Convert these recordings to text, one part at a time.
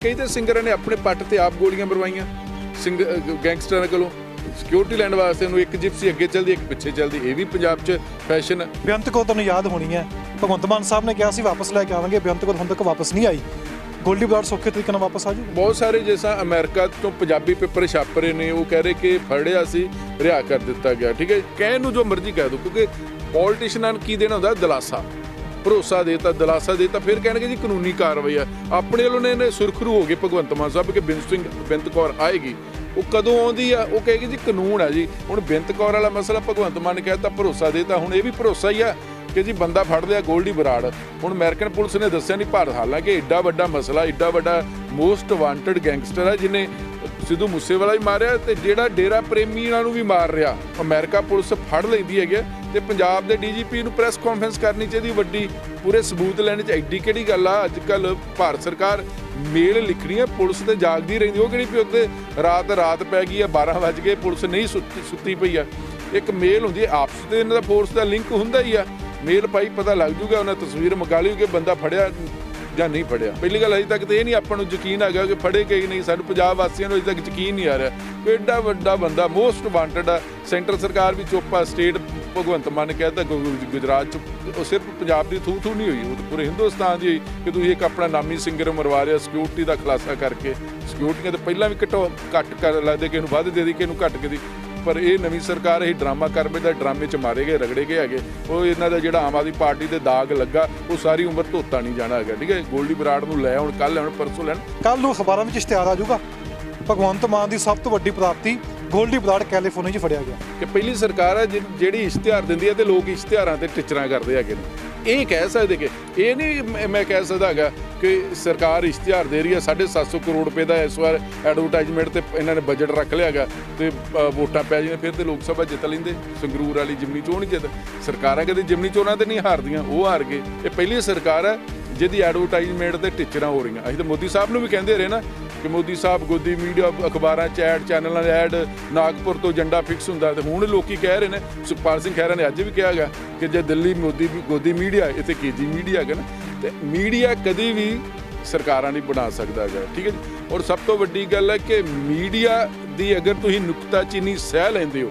कई तो सिंगर ने अपने पट से आप गोलियां मरवाइया गैंगस्टर कोलों सिक्योरिटी लैंड वास्ते एक जिप्सी अगे चलती एक पिछे चलती, ये भी पंजाब च फैशन है। बेअंत कौर तुहानूं याद होनी है, भगवंत मान साहब ने कहा वापस लैके आवांगे, बेअंत कौर हुण तक वापस नहीं आई। गोल्डी बराड़ सौखे तरीके नाल वापस आ जाऊ। बहुत सारे जैसा अमेरिका तो पंजाबी पेपर छापरे ने वो कह रहे कि फड़िया सी रिहा कर दिता गया। ठीक है, कहण नूं जो मर्जी कह दो, क्योंकि पॉलिटिशियनां नूं की देना हुंदा दिलासा, भरोसा देता, दिलासा देता, फिर कहणगे जी कानूनी कार्रवाई है। अपने वालों ने सुरखरू हो गए भगवंत मान साहब कि बेअंत कौर आएगी, वो कदों आउंदी आ, वो कहेगी जी कानून है जी। हुण बेअंत कौर वाला मसला भगवंत मान ने कहता भरोसा देता, हुण ये भी भरोसा ही है कि जी बंदा फड़ लिया गोल्डी बराड़। हुण अमेरिकन पुलिस ने दस्सिया नहीं, पर हालांकि एडा वड्डा मसला, एडा वड्डा मोस्ट वांटेड गैंगस्टर है जिन्हें सिद्धू मूसेवाला भी मारिया ते जेड़ा डेरा प्रेमियां नूं भी मार रहा, अमेरिका पुलिस फड़ लैंदी है। ते पंजाब दे DGP नूं प्रैस कॉन्फ्रेंस करनी चाहिए वड्डी, पूरे सबूत लैणे च एड्डी किहड़ी गल आ। अजकल भारत सरकार मेल लिखनी है, पुलिस ते जागदी रहिंदी, वो किहड़ी भी उत्ते रात पै गई है, 12 वज गए, पुलिस नहीं सुत्ती पई है। एक मेल हुंदी है, आपस ते इन्हां दा फोर्स दा लिंक हुंदा ही आ। मेल पाई पता लग जूगा, उन्हें तस्वीर मंगा ली कि बंदा फड़िया ਜਾਂ नहीं फड़िया। पहली गल अजे तक तो ये नहीं ਆਪਾਂ ਨੂੰ ਯਕੀਨ ਹੈਗਾ कि फड़े गए नहीं, सानू पंजाब वासियों ਨੂੰ अजे तक यकीन नहीं आ रहा। एडा वड्डा बंदा मोस्ट वांटेड आ, सेंटर सरकार भी चुप आ, स्टेट भगवंत मान ने कहता गुजरात च सिर्फ पंजाब की थू नहीं हुई, वो तो पूरे हिंदुस्तान की कि तुसीं एक अपना नामी सिंगर मरवा रहे सिक्योरिटी का खुलासा करके। सिक्योरिटियां तो पहला भी घट कर लगदे कि इहनूं वध दे दी कि इहनूं घट के दी, पर ये नवीं सरकार यही ड्रामा कर बैठा, ड्रामे च मारे गए, रगड़े गए है। वो इन्हों का जो आम आदमी पार्टी के दाग लगा वो सारी उम्र धोता नहीं जाना है। ठीक है, गोल्डी बराड़ नूं लै आउण, कल आउण, परसों लैण, कल नूं अखबारां विच इश्तिहार आ जाऊगा भगवंत मान की सब तो वड्डी प्राप्ति गोल्डी बराड़ कैलीफोर्निया च फड़िया गया। कि पहली सरकार है जिहड़ी इश्तिहार दिंदी है ते लोग इश्तिहारां ते टिचरां करदे हैगे ने। ये कह सकते कि ये नहीं मैं कह सकता है कि सरकार इश्तिहार दे रही है 750 करोड़ रुपए का इस बार एडवरटाइजमेंट ते इन्होंने बजट रख लिया है, तो वोटां पै जाए फिर तो लोक सभा जित लेंदे। संगरूर वाली जिमनी चोण नहीं जित, सरकारां कदे जिमनी चोणां ते नहीं हारदियां, वो हार गए। ये पहली सरकार है जिहदी एडवरटाइजमेंट ते टिचरां हो रही। असीं तो मोदी साहब नूं भी कहंदे रहे ना कि मोदी साहब गोदी मीडिया अखबारां च ऐड, चैनलों ऐड, नागपुर तो एजेंडा फिक्स हुंदा। ते हुण लोकी कह रहे हैं, सुखपाल सिंह खैरा ने अज भी कहा है कि जे दिल्ली मोदी गोदी मीडिया इत्थे केजी मीडिया है ना, तो मीडिया कभी भी सरकारां नहीं बना सकता है। ठीक है जी, और सब तो वड्डी गल है कि मीडिया की अगर तुसीं नुकताचीनी सह लैंदे हो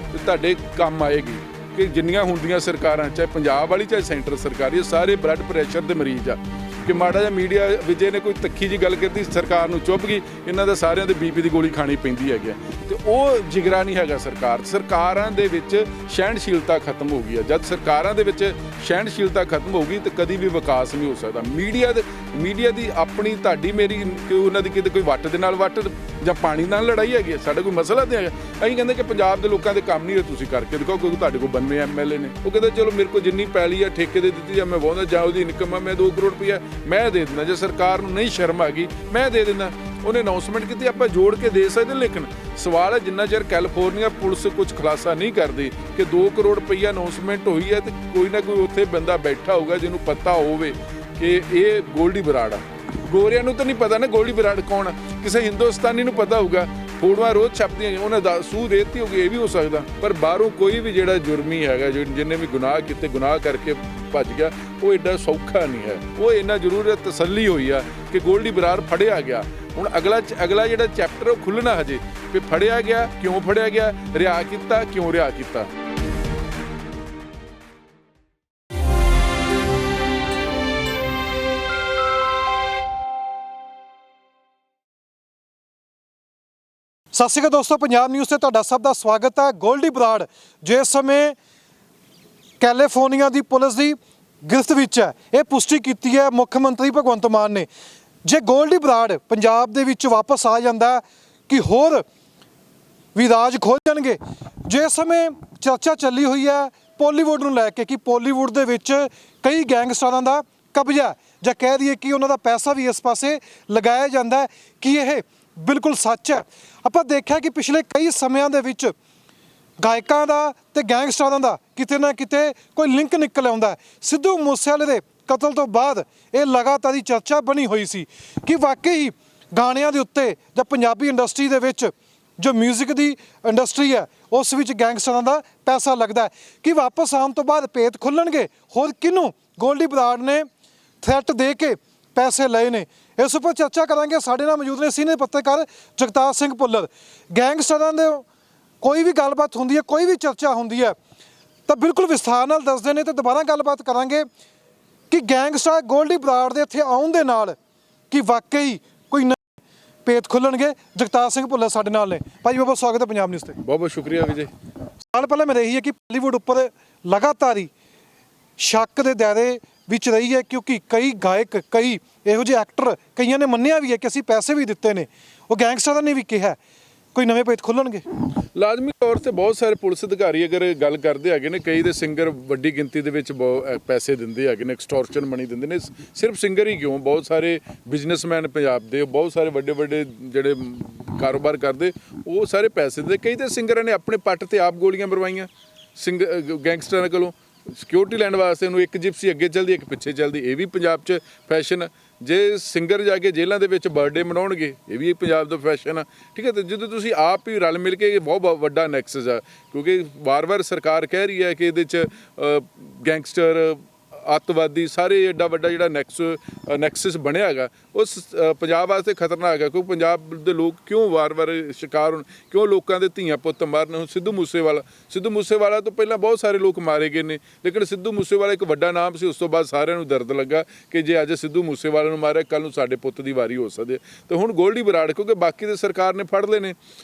तो तुहाडे काम आएगी। कि जिन्नियां हुंदियां सरकारां, चाहे पंजाब वाली चाहे सेंटर सरकार, ये सारे ब्लड प्रैशर के मरीज आ। कि माड़ा जिहा मीडिया विजय ने कोई तक्खी जी गल करती, सरकार नूं चुभ गई, इन्हां दा सारिਆਂ ਦੇ BP ਦੀ ਗੋਲੀ ਖਾਣੀ ਪੈਂਦੀ ਹੈਗੀ। ਤੇ ਉਹ ਜਿਗਰਾ ਨਹੀਂ ਹੈਗਾ ਸਰਕਾਰਾਂ ਦੇ ਵਿੱਚ ਸਹਿਣਸ਼ੀਲਤਾ ਖਤਮ ਹੋ ਗਈ ਹੈ। ਜਦ ਸਰਕਾਰਾਂ ਦੇ ਵਿੱਚ ਸਹਿਣਸ਼ੀਲਤਾ ਖਤਮ ਹੋਊਗੀ ਤਾਂ ਕਦੀ ਵੀ ਵਿਕਾਸ ਨਹੀਂ ਹੋ ਸਕਦਾ। ਮੀਡੀਆ ਦੀ ਆਪਣੀ ਤੁਹਾਡੀ ਮੇਰੀ ਉਹਨਾਂ ਦੀ ਕਿਤੇ ਕੋਈ ਵੱਟ ਦੇ ਨਾਲ ਵੱਟ ਜਾਂ ਪਾਣੀ ਨਾਲ ਲੜਾਈ ਹੈਗੀ, ਸਾਡਾ ਕੋਈ ਮਸਲਾ ਤੇ ਹੈਗਾ। ਅਸੀਂ ਕਹਿੰਦੇ ਕਿ ਪੰਜਾਬ ਦੇ ਲੋਕਾਂ ਦੇ ਕੰਮ ਨਹੀਂ ਤੁਸੀਂ ਕਰਕੇ ਦਿਖਾਓ, ਕਿਉਂਕਿ ਤੁਹਾਡੇ ਕੋਲ 92 MLA ਨੇ। ਉਹ ਕਹਿੰਦੇ ਚਲੋ ਮੇਰੇ ਕੋਲ ਜਿੰਨੀ ਪੈਲੀ ਆ ਠੇਕੇ ਦੇ ਦਿੱਤੀ ਜਾਂ ਮੈਂ ਵਾਹੁੰਦਾ ਜਾਂ ਉਹਦੀ ਇਨਕਮ ਆ ਮੈਂ 2 ਕਰੋੜ ਰੁਪਈਆ मैं दे दिना, जो सरकार नूं नहीं शर्म आ गई मैं दे दिना। उन्हें अनाउंसमेंट की आप जोड़ के दे सकते, लेकिन सवाल है जिन्ना चਿਰ कैलीफोर्निया पुलिस कुछ खुलासा नहीं करती कि 2 करोड़ रुपया अनाउंसमेंट हुई है, तो कोई ना कोई उत्थे बंदा बैठा होगा जिन्हों पता होवे कि ये गोल्डी बराड़ आ। गोरियां नूं तो नहीं पता ना गोल्डी बराड़ कौन है, किसी हिंदुस्तानी नूं पता होगा, फोटोआं रोज़ छपदियां, उन्हें सूह देती होगी, ये भी हो सकता। पर बाहरों कोई भी जिहड़ा जुर्मी है जिन्हें भी गुनाह किते, गुनाह करके भज गया, वो एडा सौखा नहीं है। वो इन्ना जरूर तसल्ली हुई है कि गोल्डी बराड़ फड़िया गया। हुण अगला जिहड़ा चैप्टर वो खुलना हजे कि फड़िया गया, क्यों फड़िया गया, रिहा किता, क्यों रिहा किता। सत श्री अकाल दोस्तों, पंजाब न्यूज़ से तुहाडा सब दा स्वागत है। गोल्डी बराड़ जो इस समय कैलीफोर्निया की पुलिस की गिरफ्त विच है, ये पुष्टि की है मुख्यमंत्री भगवंत मान ने। जे गोल्डी बराड़ पंजाब दे विच वापस आ जाता है कि होर भी राज खोल जाएंगे। जो इस समय चर्चा चली हुई है बॉलीवुड नूं लैके कि बॉलीवुड दे विच कई गैंगस्टरां दा कब्जा है, जां कह दईए कि उन्हां दा पैसा भी इस पासे लगाया जाता है, कि यह बिल्कुल सच है। आपां देखिया कि पिछले कई समयां दे विच गायकां दा ते गैंगस्टरां दा किते ना किते कोई लिंक निकल आउंदा है। सिद्धू मूसेवाले दे कतल तो बाद ये लगातार ही चर्चा बनी हुई सी कि वाकई ही गाणियां दे उत्ते जां पंजाबी इंडस्ट्री दे विच जो म्यूजिक की इंडस्ट्री है उस विच गैंगस्टरां दा पैसा लगता है, कि वापस आने तो बाद भेत खुलणगे, होर किनूं गोल्डी बराड़ ने थ्रैट दे के पैसे लए ने। ਇਸ ਉੱਪਰ ਚਰਚਾ ਕਰਾਂਗੇ। ਸਾਡੇ ਨਾਲ ਮੌਜੂਦ ਨੇ ਸੀਨੀਅਰ ਪੱਤਰਕਾਰ ਜਗਤਾਰ ਸਿੰਘ ਭੁੱਲਰ। ਗੈਂਗਸਟਰਾਂ ਦੇ ਕੋਈ ਵੀ ਗੱਲਬਾਤ ਹੁੰਦੀ ਹੈ, ਕੋਈ ਵੀ ਚਰਚਾ ਹੁੰਦੀ ਹੈ ਤਾਂ ਬਿਲਕੁਲ ਵਿਸਥਾਰ ਨਾਲ ਦੱਸਦੇ ਨੇ। ਤੇ ਦੁਬਾਰਾ ਗੱਲਬਾਤ ਕਰਾਂਗੇ ਕਿ ਗੈਂਗਸਟਰ ਗੋਲਡੀ ਬਰਾੜ ਦੇ ਇੱਥੇ ਆਉਣ ਦੇ ਨਾਲ ਕਿ ਵਾਕਈ ਕੋਈ ਭੇਤ ਖੁੱਲਣਗੇ। ਜਗਤਾਰ ਸਿੰਘ ਭੁੱਲਰ ਸਾਡੇ ਨਾਲ ਨੇ। ਭਾਈ ਬਹੁਤ ਸਵਾਗਤ ਹੈ ਪੰਜਾਬ ਨਿਊਜ਼ ਤੇ। ਬਹੁਤ ਬਹੁਤ ਸ਼ੁਕਰੀਆ ਵਿਜੇ। ਸਾਲ ਪਹਿਲਾਂ ਮੇਰਾ ਇਹੀ ਹੈ ਕਿ ਬਾਲੀਵੁੱਡ ਉੱਪਰ ਲਗਾਤਾਰ ਹੀ ਸ਼ੱਕ ਦੇ ਦਾਇਰੇ ਵਿੱਚ ਰਹੀ ਹੈ, ਕਿਉਂਕਿ ਕਈ ਗਾਇਕ, ਕਈ ਇਹੋ ਜਿਹੇ ਐਕਟਰ, ਕਈਆਂ ਨੇ ਮੰਨਿਆ ਵੀ ਹੈ ਕਿ ਅਸੀਂ ਪੈਸੇ ਵੀ ਦਿੱਤੇ ਨੇ। ਉਹ ਗੈਂਗਸਟਰਾਂ ਨੇ ਵੀ ਕਿਹਾ ਕੋਈ ਨਵੇਂ ਭੇਤ ਖੁੱਲਣਗੇ। ਲਾਜ਼ਮੀ ਤੌਰ ਤੇ ਬਹੁਤ ਸਾਰੇ ਪੁਲਿਸ ਅਧਿਕਾਰੀ ਅਗਰ ਗੱਲ ਕਰਦੇ ਹੈਗੇ ਨੇ, ਕਈ ਦੇ ਸਿੰਗਰ ਵੱਡੀ ਗਿਣਤੀ ਦੇ ਵਿੱਚ ਪੈਸੇ ਦਿੰਦੇ ਹੈਗੇ ਨੇ, ਐਕਸਟੋਰਸ਼ਨ ਮਨੀ ਦਿੰਦੇ ਨੇ। ਸਿਰਫ ਸਿੰਗਰ ਹੀ ਕਿਉਂ, ਬਹੁਤ ਸਾਰੇ ਬਿਜ਼ਨਸਮੈਨ ਪੰਜਾਬ ਦੇ, ਬਹੁਤ ਸਾਰੇ ਵੱਡੇ ਵੱਡੇ ਜਿਹੜੇ ਕਾਰੋਬਾਰ ਕਰਦੇ, ਉਹ ਸਾਰੇ ਪੈਸੇ ਦਿੰਦੇ। ਕਈ ਤੇ ਸਿੰਗਰਾਂ ਨੇ ਆਪਣੇ ਪੱਟ ਤੇ ਆਪ ਗੋਲੀਆਂ ਮਰਵਾਈਆਂ ਗੈਂਗਸਟਰਾਂ ਕੋਲੋਂ, ਸਿਕਿਉਰਿਟੀ ਲੈਣ ਵਾਸਤੇ। ਉਹਨੂੰ ਇੱਕ ਜਿਪਸੀ ਅੱਗੇ ਚੱਲਦੀ, ਇੱਕ ਪਿੱਛੇ ਚੱਲਦੀ। ਇਹ ਵੀ ਪੰਜਾਬ 'ਚ ਫੈਸ਼ਨ। ਜੇ ਸਿੰਗਰ ਜਾ ਕੇ ਜੇਲ੍ਹਾਂ ਦੇ ਵਿੱਚ ਬਰਥਡੇ ਮਨਾਉਣਗੇ, ਇਹ ਵੀ ਪੰਜਾਬ ਦਾ ਫੈਸ਼ਨ ਆ, ਠੀਕ ਹੈ। ਤੇ ਜਦੋਂ ਤੁਸੀਂ ਆਪ ਹੀ ਰਲ ਮਿਲ ਕੇ, ਬਹੁਤ ਵੱਡਾ ਨੈਕਸਸ ਆ, ਕਿਉਂਕਿ ਵਾਰ-ਵਾਰ ਸਰਕਾਰ ਕਹਿ ਰਹੀ ਹੈ ਕਿ ਇਹਦੇ 'ਚ ਗੈਂਗਸਟਰ, ਅੱਤਵਾਦੀ, ਸਾਰੇ ਐਡਾ ਵੱਡਾ ਜਿਹੜਾ ਨੈਕਸਸ ਬਣਿਆ ਹੈਗਾ, ਉਸ ਪੰਜਾਬ ਵਾਸਤੇ ਖਤਰਨਾਕ ਹੈ। ਕਿਉਂਕਿ ਪੰਜਾਬ ਦੇ ਲੋਕ ਕਿਉਂ ਵਾਰ-ਵਾਰ ਸ਼ਿਕਾਰ ਹੋਣ, ਕਿਉਂ ਲੋਕਾਂ ਦੇ ਧੀਆਂ ਪੁੱਤ ਮਾਰਨ। ਹੁਣ ਸਿੱਧੂ ਮੂਸੇਵਾਲਾ ਤੋਂ ਪਹਿਲਾਂ ਬਹੁਤ ਸਾਰੇ ਲੋਕ ਮਾਰੇ ਗਏ ਨੇ, ਲੇਕਿਨ ਸਿੱਧੂ ਮੂਸੇਵਾਲਾ ਇੱਕ ਵੱਡਾ ਨਾਮ ਸੀ। ਉਸ ਤੋਂ ਬਾਅਦ ਸਾਰਿਆਂ ਨੂੰ ਦਰਦ ਲੱਗਾ ਕਿ ਜੇ ਅੱਜ ਸਿੱਧੂ ਮੂਸੇਵਾਲਾ ਨੂੰ ਮਾਰਿਆ, ਕੱਲ੍ਹ ਨੂੰ ਸਾਡੇ ਪੁੱਤ ਦੀ ਵਾਰੀ ਹੋ ਸਕਦੀ ਹੈ। ਤੇ ਹੁਣ ਗੋਲਡੀ ਬਰਾੜ, ਕਿਉਂਕਿ ਬਾਕੀ ਦੇ ਸਰਕਾਰ ਨੇ ਫੜ ਲਏ ਨੇ,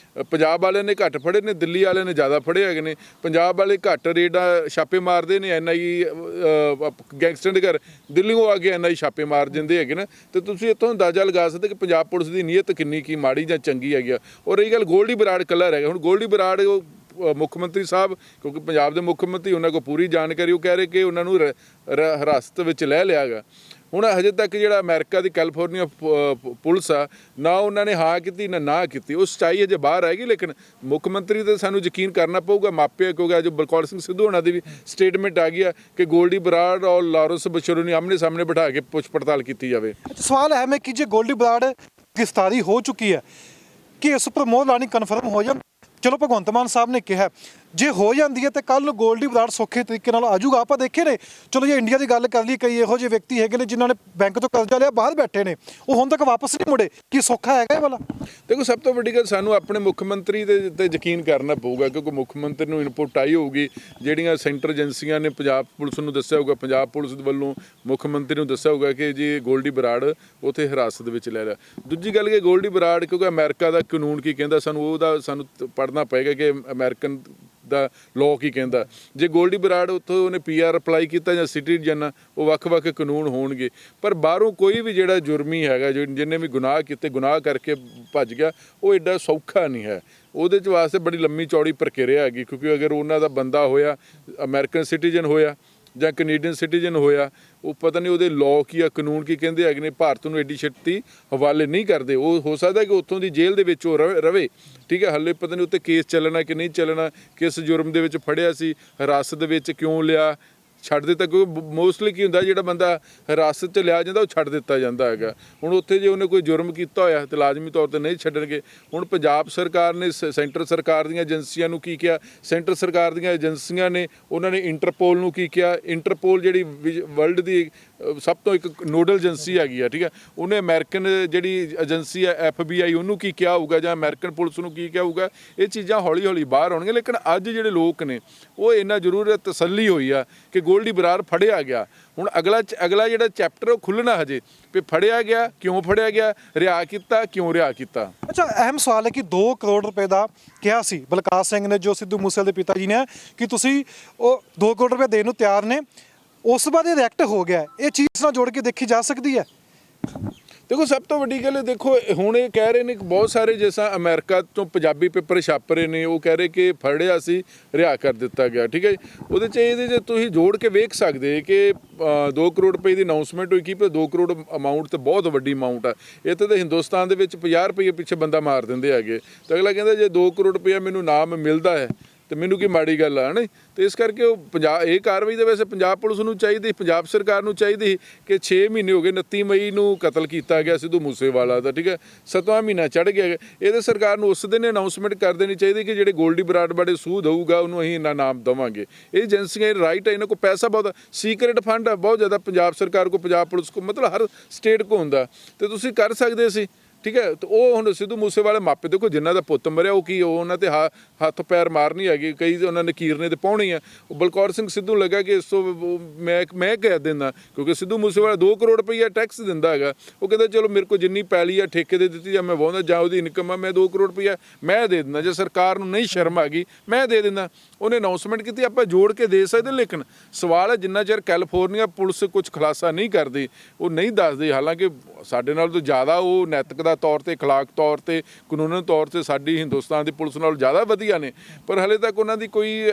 ਪੰਜਾਬ ਵਾਲਿਆਂ ਨੇ ਘੱਟ ਫੜੇ ਨੇ, ਦਿੱਲੀ ਵਾਲਿਆਂ ਨੇ ਜ਼ਿਆਦਾ ਫੜੇ ਹੈਗੇ ਨੇ। ਪੰਜਾਬ ਵਾਲੇ ਘੱਟ ਰੇਡਾਂ ਛਾਪੇ ਮਾਰਦੇ ਨੇ, NIA ਗੈਂਗਸਟਰ ਦੇ ਘਰ ਦਿੱਲੀੋਂ ਆ ਕੇ NIA ਛਾਪੇ ਮਾਰ ਦਿੰਦੇ ਹੈਗੇ ਨਾ। ਤੇ ਤੁਸੀਂ ਇੱਥੋਂ ਅੰਦਾਜ਼ਾ ਲਗਾ ਸਕਦੇ ਕਿ ਪੰਜਾਬ ਪੁਲਿਸ ਦੀ ਨੀਅਤ ਕਿੰਨੀ ਕੀ ਮਾੜੀ ਜਾਂ ਚੰਗੀ ਹੈਗੀ ਆ। ਔਰ ਇਹ ਗੱਲ ਗੋਲਡੀ ਬਰਾੜ ਕੱਲਾ ਰਹਿ ਗਿਆ। ਹੁਣ ਗੋਲਡੀ ਬਰਾੜ ਉਹ ਮੁੱਖ ਮੰਤਰੀ ਸਾਹਿਬ, ਕਿਉਂਕਿ ਪੰਜਾਬ ਦੇ ਮੁੱਖ ਮੰਤਰੀ, ਉਹਨਾਂ ਕੋਲ ਪੂਰੀ ਜਾਣਕਾਰੀ, ਉਹ ਕਹਿ ਰਹੇ ਕਿ ਉਹਨਾਂ ਨੂੰ ਹਿਰਾਸਤ ਵਿੱਚ ਲੈ ਲਿਆ ਗਾ। ਹੁਣ ਹਜੇ ਤੱਕ ਜਿਹੜਾ ਅਮਰੀਕਾ ਦੀ ਕੈਲੀਫੋਰਨੀਆ ਪੁਲਿਸ ਆ, ਨਾ ਉਹਨਾਂ ਨੇ ਹਾਂ ਕੀਤੀ ਨਾ ਕੀਤੀ। ਉਹ ਸੱਚਾਈ ਹਜੇ ਬਾਹਰ ਆਏਗੀ, ਲੇਕਿਨ ਮੁੱਖ ਮੰਤਰੀ ਤੇ ਸਾਨੂੰ ਯਕੀਨ ਕਰਨਾ ਪਊਗਾ, ਮਾਪੇ, ਕਿਉਂਕਿ ਅੱਜ ਬਲਕੌਰ ਸਿੰਘ ਸਿੱਧੂ ਹੋਣਾ ਦੀ ਵੀ ਸਟੇਟਮੈਂਟ ਆ ਗਈ ਆ ਕਿ ਗੋਲਡੀ ਬਰਾੜ ਔਰ ਲਾਰੈਂਸ ਬਸ਼ਰੋ ਨੂੰ ਆਮਨੇ ਸਾਹਮਣੇ ਬਿਠਾ ਕੇ ਪੁੱਛ ਪੜਤਾਲ ਕੀਤੀ ਜਾਵੇ। ਸਵਾਲ ਹੈ ਮੈਂ ਕਿ ਜੇ ਗੋਲਡੀ ਬਰਾੜ ਗ੍ਰਿਫਤਾਰੀ ਹੋ ਚੁੱਕੀ ਹੈ, ਕਿ ਇਸ ਉੱਪਰ ਮੋਹਰ ਲਾਣੀ ਕਨਫਰਮ ਹੋ ਜਾ। ਚਲੋ ਭਗਵੰਤ ਮਾਨ ਸਾਹਿਬ ਨੇ ਕਿਹਾ ਜੇ ਹੋ ਜਾਂਦੀ ਹੈ ਤਾਂ ਕੱਲ੍ਹ ਨੂੰ ਗੋਲਡੀ ਬਰਾੜ ਸੌਖੇ ਤਰੀਕੇ ਨਾਲ ਆ ਜਾਊਗਾ। ਆਪਾਂ ਦੇਖੇ ਨੇ, ਚਲੋ ਜੇ ਇੰਡੀਆ ਦੀ ਗੱਲ ਕਰ ਲਈ, ਕਈ ਇਹੋ ਜਿਹੇ ਵਿਅਕਤੀ ਹੈਗੇ ਨੇ ਜਿਨ੍ਹਾਂ ਨੇ ਬੈਂਕ ਤੋਂ ਕਰਜ਼ਾ ਲਿਆ, ਬਾਹਰ ਬੈਠੇ ਨੇ, ਉਹ ਹੁਣ ਤੱਕ ਵਾਪਸ ਨਹੀਂ ਮੁੜੇ। ਕੀ ਸੌਖਾ ਹੈਗਾ ਇਹ ਵਾਲਾ? ਦੇਖੋ, ਸਭ ਤੋਂ ਵੱਡੀ ਗੱਲ ਸਾਨੂੰ ਆਪਣੇ ਮੁੱਖ ਮੰਤਰੀ ਦੇ ਉੱਤੇ ਯਕੀਨ ਕਰਨਾ ਪਊਗਾ, ਕਿਉਂਕਿ ਮੁੱਖ ਮੰਤਰੀ ਨੂੰ ਇਨਪੁਟ ਆਈ ਹੋਊਗੀ, ਜਿਹੜੀਆਂ ਸੈਂਟਰ ਏਜੰਸੀਆਂ ਨੇ ਪੰਜਾਬ ਪੁਲਿਸ ਨੂੰ ਦੱਸਿਆ ਹੋਊਗਾ, ਪੰਜਾਬ ਪੁਲਿਸ ਵੱਲੋਂ ਮੁੱਖ ਮੰਤਰੀ ਨੂੰ ਦੱਸਿਆ ਹੋਊਗਾ ਕਿ ਜੀ ਗੋਲਡੀ ਬਰਾੜ ਉੱਥੇ ਹਿਰਾਸਤ ਵਿੱਚ ਲੈ ਲਿਆ। ਦੂਜੀ ਗੱਲ ਕਿ ਗੋਲਡੀ ਬਰਾੜ, ਕਿਉਂਕਿ ਅਮਰੀਕਾ ਦਾ ਕਾਨੂੰਨ ਕੀ ਕਹਿੰਦਾ, ਸਾਨੂੰ ਪੜ੍ਹਨਾ ਪਏਗਾ ਕਿ ਅਮਰੀਕਨ ਦਾ ਲਾਅ ਕੀ ਕਹਿੰਦਾ। ਜੇ ਗੋਲਡੀ ਬਰਾੜ ਉੱਥੋਂ ਉਹਨੇ PR ਅਪਲਾਈ ਕੀਤਾ ਜਾਂ ਸਿਟੀਜ਼ਨ, ਉਹ ਵੱਖ-ਵੱਖ ਕਾਨੂੰਨ ਹੋਣਗੇ। ਪਰ ਬਾਹਰੋਂ ਕੋਈ ਵੀ ਜਿਹੜਾ ਜੁਰਮੀ ਹੈਗਾ, ਜਿਹਨੇ ਵੀ ਗੁਨਾਹ ਕੀਤੇ, ਗੁਨਾਹ ਕਰਕੇ ਭੱਜ ਗਿਆ, ਉਹ ਐਡਾ ਸੌਖਾ ਨਹੀਂ ਹੈ। ਉਹਦੇ 'ਚ ਵਾਸਤੇ ਬੜੀ ਲੰਮੀ ਚੌੜੀ ਪ੍ਰਕਿਰਿਆ ਹੈਗੀ, ਕਿਉਂਕਿ ਅਗਰ ਉਹਨਾਂ ਦਾ ਬੰਦਾ ਹੋਇਆ, ਅਮਰੀਕਨ ਸਿਟੀਜ਼ਨ ਹੋਇਆ ਜਾਂ ਕੈਨੇਡੀਅਨ ਸਿਟੀਜ਼ਨ ਹੋਇਆ, ਉਹ ਪਤਾ ਨਹੀਂ ਉਹਦੇ ਲਾਅ ਕੀ ਆ, ਕਾਨੂੰਨ ਕੀ ਕਹਿੰਦੇ ਹੈਗੇ ਨੇ, ਭਾਰਤ ਨੂੰ ਐਡੀ ਛੇਤੀ ਹਵਾਲੇ ਨਹੀਂ ਕਰਦੇ। ਉਹ ਹੋ ਸਕਦਾ ਕਿ ਉੱਥੋਂ ਦੀ ਜੇਲ੍ਹ ਦੇ ਵਿੱਚ ਉਹ ਰਵੇ, ਠੀਕ ਹੈ। ਹਾਲੇ ਪਤਾ ਨਹੀਂ ਉੱਤੇ ਕੇਸ ਚੱਲਣਾ ਕਿ ਨਹੀਂ ਚੱਲਣਾ, ਕਿਸ ਜੁਰਮ ਦੇ ਵਿੱਚ ਫੜਿਆ ਸੀ, ਹਿਰਾਸਤ ਦੇ ਵਿੱਚ ਕਿਉਂ ਲਿਆ, ਛੱਡ ਦਿੱਤਾ। ਕਿਉਂਕਿ ਮੋਸਟਲੀ ਕੀ ਹੁੰਦਾ, ਜਿਹੜਾ ਬੰਦਾ ਹਿਰਾਸਤ 'ਚ ਲਿਆ ਜਾਂਦਾ ਉਹ ਛੱਡ ਦਿੱਤਾ ਜਾਂਦਾ ਹੈਗਾ। ਹੁਣ ਉੱਥੇ ਜੇ ਉਹਨੇ ਕੋਈ ਜੁਰਮ ਕੀਤਾ ਹੋਇਆ ਤਾਂ ਲਾਜ਼ਮੀ ਤੌਰ 'ਤੇ ਨਹੀਂ ਛੱਡਣਗੇ। ਹੁਣ ਪੰਜਾਬ ਸਰਕਾਰ ਨੇ ਸੈਂਟਰ ਸਰਕਾਰ ਦੀਆਂ ਏਜੰਸੀਆਂ ਨੂੰ ਕੀ ਕਿਹਾ, ਸੈਂਟਰ ਸਰਕਾਰ ਦੀਆਂ ਏਜੰਸੀਆਂ ਨੇ ਉਹਨਾਂ ਨੇ ਇੰਟਰਪੋਲ ਨੂੰ ਕੀ ਕਿਹਾ। ਇੰਟਰਪੋਲ ਜਿਹੜੀ ਵਰਲਡ ਦੀ ਸਭ ਤੋਂ ਇੱਕ ਨੋਡਲ ਏਜੰਸੀ ਹੈਗੀ ਆ, ਠੀਕ ਹੈ, ਉਹਨੇ ਅਮਰੀਕਨ ਜਿਹੜੀ ਏਜੰਸੀ ਹੈ FBI, ਉਹਨੂੰ ਕੀ ਕਿਹਾ ਹੋਊਗਾ, ਜਾਂ ਅਮਰੀਕਨ ਪੁਲਿਸ ਨੂੰ ਕੀ ਕਿਹਾ ਹੋਊਗਾ। ਇਹ ਚੀਜ਼ਾਂ ਹੌਲੀ ਹੌਲੀ ਬਾਹਰ ਆਉਣਗੀਆਂ। ਲੇਕਿਨ ਅੱਜ ਜਿਹੜੇ ਲੋਕ ਨੇ, ਉਹ ਇੰਨਾ ਜ਼ਰੂਰ ਤਸੱਲੀ ਹੋਈ ਆ ਕਿ ਗੋਲਡੀ ਬਰਾੜ ਫੜਿਆ ਗਿਆ। ਹੁਣ ਅਗਲਾ ਜਿਹੜਾ ਚੈਪਟਰ ਉਹ ਖੁੱਲ੍ਹਣਾ ਹਜੇ, ਵੀ ਫੜਿਆ ਗਿਆ, ਕਿਉਂ ਫੜਿਆ ਗਿਆ, ਰਿਹਾ ਕੀਤਾ, ਕਿਉਂ ਰਿਹਾ ਕੀਤਾ। ਅੱਛਾ, ਅਹਿਮ ਸਵਾਲ ਹੈ ਕਿ 2 ਕਰੋੜ ਰੁਪਏ ਦਾ ਕਿਹਾ ਸੀ ਬਲਕਾਰ ਸਿੰਘ ਨੇ, ਜੋ ਸਿੱਧੂ ਮੂਸੇਵਾਲੇ ਦੇ ਪਿਤਾ ਜੀ ਨੇ, ਕਿ ਤੁਸੀਂ ਉਹ 2 ਕਰੋੜ ਰੁਪਏ ਦੇਣ ਨੂੰ ਤਿਆਰ ਨੇ। ਉਸ ਤੋਂ ਬਾਅਦ ਇਹ ਰਿਐਕਟ ਹੋ ਗਿਆ। ਇਹ ਚੀਜ਼ ਨਾਲ ਜੋੜ ਕੇ ਦੇਖੀ ਜਾ ਸਕਦੀ ਹੈ। ਦੇਖੋ, ਸਭ ਤੋਂ ਵੱਡੀ ਗੱਲ, ਦੇਖੋ ਹੁਣ ਇਹ ਕਹਿ ਰਹੇ ਨੇ ਕਿ ਬਹੁਤ ਸਾਰੇ ਜਿਸਾਂ ਅਮਰੀਕਾ ਤੋਂ ਪੰਜਾਬੀ ਪੇਪਰ ਛਾਪ ਰਹੇ ਨੇ, ਉਹ ਕਹਿ ਰਹੇ ਕਿ ਫੜਿਆ ਸੀ, ਰਿਹਾ ਕਰ ਦਿੱਤਾ ਗਿਆ, ਠੀਕ ਹੈ। ਉਹਦੇ 'ਚ ਤੁਸੀਂ ਜੋੜ ਕੇ ਵੇਖ ਸਕਦੇ ਕਿ 2 ਕਰੋੜ ਰੁਪਏ ਦੀ ਅਨਾਊਂਸਮੈਂਟ ਹੋਈ। ਕੀ 2 ਕਰੋੜ ਅਮਾਊਂਟ ਤਾਂ ਬਹੁਤ ਵੱਡੀ ਅਮਾਊਂਟ ਆ। ਇੱਥੇ ਤਾਂ ਹਿੰਦੁਸਤਾਨ ਦੇ ਵਿੱਚ 50 ਰੁਪਏ ਪਿੱਛੇ ਬੰਦਾ ਮਾਰ ਦਿੰਦੇ ਹੈਗੇ। ਤਾਂ ਅਗਲਾ ਕਹਿੰਦਾ ਜੇ 2 ਕਰੋੜ ਰੁਪਇਆ ਮੈਨੂੰ ਨਾਮ ਮਿਲਦਾ ਹੈ ਤੇ ਮੈਨੂੰ ਕੀ ਮਾੜੀ ਗੱਲ ਆ ਨਹੀਂ। ਤੇ ਇਸ ਕਰਕੇ ਉਹ ਪੰਜਾਬ ਇਹ ਕਾਰਵਾਈ ਤਾਂ ਵੈਸੇ ਪੰਜਾਬ ਪੁਲਿਸ ਨੂੰ ਚਾਹੀਦੀ, ਪੰਜਾਬ ਸਰਕਾਰ ਨੂੰ ਚਾਹੀਦੀ ਕਿ 6 ਮਹੀਨੇ ਹੋ ਗਏ, 29 ਮਈ ਨੂੰ ਕਤਲ ਕੀਤਾ ਗਿਆ ਸਿੱਧੂ ਮੂਸੇਵਾਲਾ ਦਾ, ਠੀਕ ਹੈ, 7ਵਾਂ ਮਹੀਨਾ ਚੜ੍ਹ ਗਿਆ। ਇਹਦੇ ਸਰਕਾਰ ਨੂੰ ਉਸ ਦਿਨ ਅਨਾਉਂਸਮੈਂਟ ਕਰ ਦੇਣੀ ਚਾਹੀਦੀ ਕਿ ਜਿਹੜੇ ਗੋਲਡੀ ਬਰਾੜ ਬੜੇ ਸੂਦ ਹੋਊਗਾ ਉਹਨੂੰ ਅਸੀਂ ਇੰਨਾ ਨਾਮ ਦੇਵਾਂਗੇ। ਇਹ ਏਜੰਸੀਆਂ ਰਾਈਟ ਹੈ, ਇਹਨਾਂ ਕੋਲ ਪੈਸਾ ਬਹੁਤ, ਸੀਕ੍ਰੇਟ ਫੰਡ ਆ ਬਹੁਤ ਜ਼ਿਆਦਾ ਪੰਜਾਬ ਸਰਕਾਰ ਕੋ, ਪੰਜਾਬ ਪੁਲਿਸ ਕੋ, ਮਤਲਬ ਹਰ ਸਟੇਟ ਕੋ ਹੁੰਦਾ, ਤੇ ਤੁਸੀਂ ਕਰ ਸਕਦੇ ਸੀ, ਠੀਕ ਹੈ। ਤੇ ਉਹ ਹੁਣ ਸਿੱਧੂ ਮੂਸੇਵਾਲੇ ਮਾਪੇ ਦੇਖੋ ਜਿਨ੍ਹਾਂ ਦਾ ਪੁੱਤ ਮਰਿਆ ਉਹ ਕੀ ਉਹਨਾਂ ਤੇ ਹੱਥ ਪੈਰ ਮਾਰਨੀ ਹੈਗੀ, ਕਈ ਉਹਨਾਂ ਨੇ ਕੀਰਨੇ ਤੇ ਪਾਉਣੀ ਆ। ਉਹ ਬਲਕੌਰ ਸਿੰਘ ਸਿੱਧੂ ਲੱਗਾ ਕਿ ਇਸ ਤੋਂ ਮੈਂ ਕਹਿ ਦਿੰਦਾ, ਕਿਉਂਕਿ ਸਿੱਧੂ ਮੂਸੇਵਾਲਾ 2 ਕਰੋੜ ਰੁਪਈਆ ਟੈਕਸ ਦਿੰਦਾ ਹੈਗਾ, ਉਹ ਕਹਿੰਦਾ ਚਲੋ ਮੇਰੇ ਕੋਲ ਜਿੰਨੀ ਪੈਲੀ ਆ ਠੇਕੇ ਦੇ ਦਿੱਤੀ ਜਾਂ ਮੈਂ ਵਾਹੁੰਦਾ ਜਾਂ ਉਹਦੀ ਇਨਕਮ ਆ, ਮੈਂ 2 ਕਰੋੜ ਰੁਪਈਆ ਮੈਂ ਦੇ ਦਿੰਦਾ, ਜੇ ਸਰਕਾਰ ਨੂੰ ਨਹੀਂ ਸ਼ਰਮ ਆ ਗਈ ਮੈਂ ਦੇ ਦਿੰਦਾ। ਉਹਨੇ ਅਨਾਉਂਸਮੈਂਟ ਕੀਤੀ, ਆਪਾਂ ਜੋੜ ਕੇ ਦੇ ਸਕਦੇ। ਲੇਕਿਨ ਸਵਾਲ ਹੈ ਜਿੰਨਾ ਚਿਰ ਕੈਲੀਫੋਰਨੀਆ ਪੁਲਿਸ ਕੁਝ ਖੁਲਾਸਾ ਨਹੀਂ ਕਰਦੀ, ਉਹ ਨਹੀਂ ਦੱਸਦੀ, ਹਾਲਾਂਕਿ ਸਾਡੇ ਨਾਲ ਤੋਂ ਜ਼ਿਆਦਾ ਉਹ ਨੈਤਿਕਤਾ ਤੌਰ ਤੇ, ਅਖਲਾਕ ਤੌਰ ਤੇ, ਕਾਨੂੰਨ ਤੌਰ ਤੇ ਸਾਡੀ ਹਿੰਦੁਸਤਾਨ ਦੀ ਪੁਲਿਸ ਨਾਲੋਂ ਜ਼ਿਆਦਾ ਵਧੀਆ ਨੇ, ਪਰ ਹਲੇ ਤੱਕ ਉਹਨਾਂ ਦੀ ਕੋਈ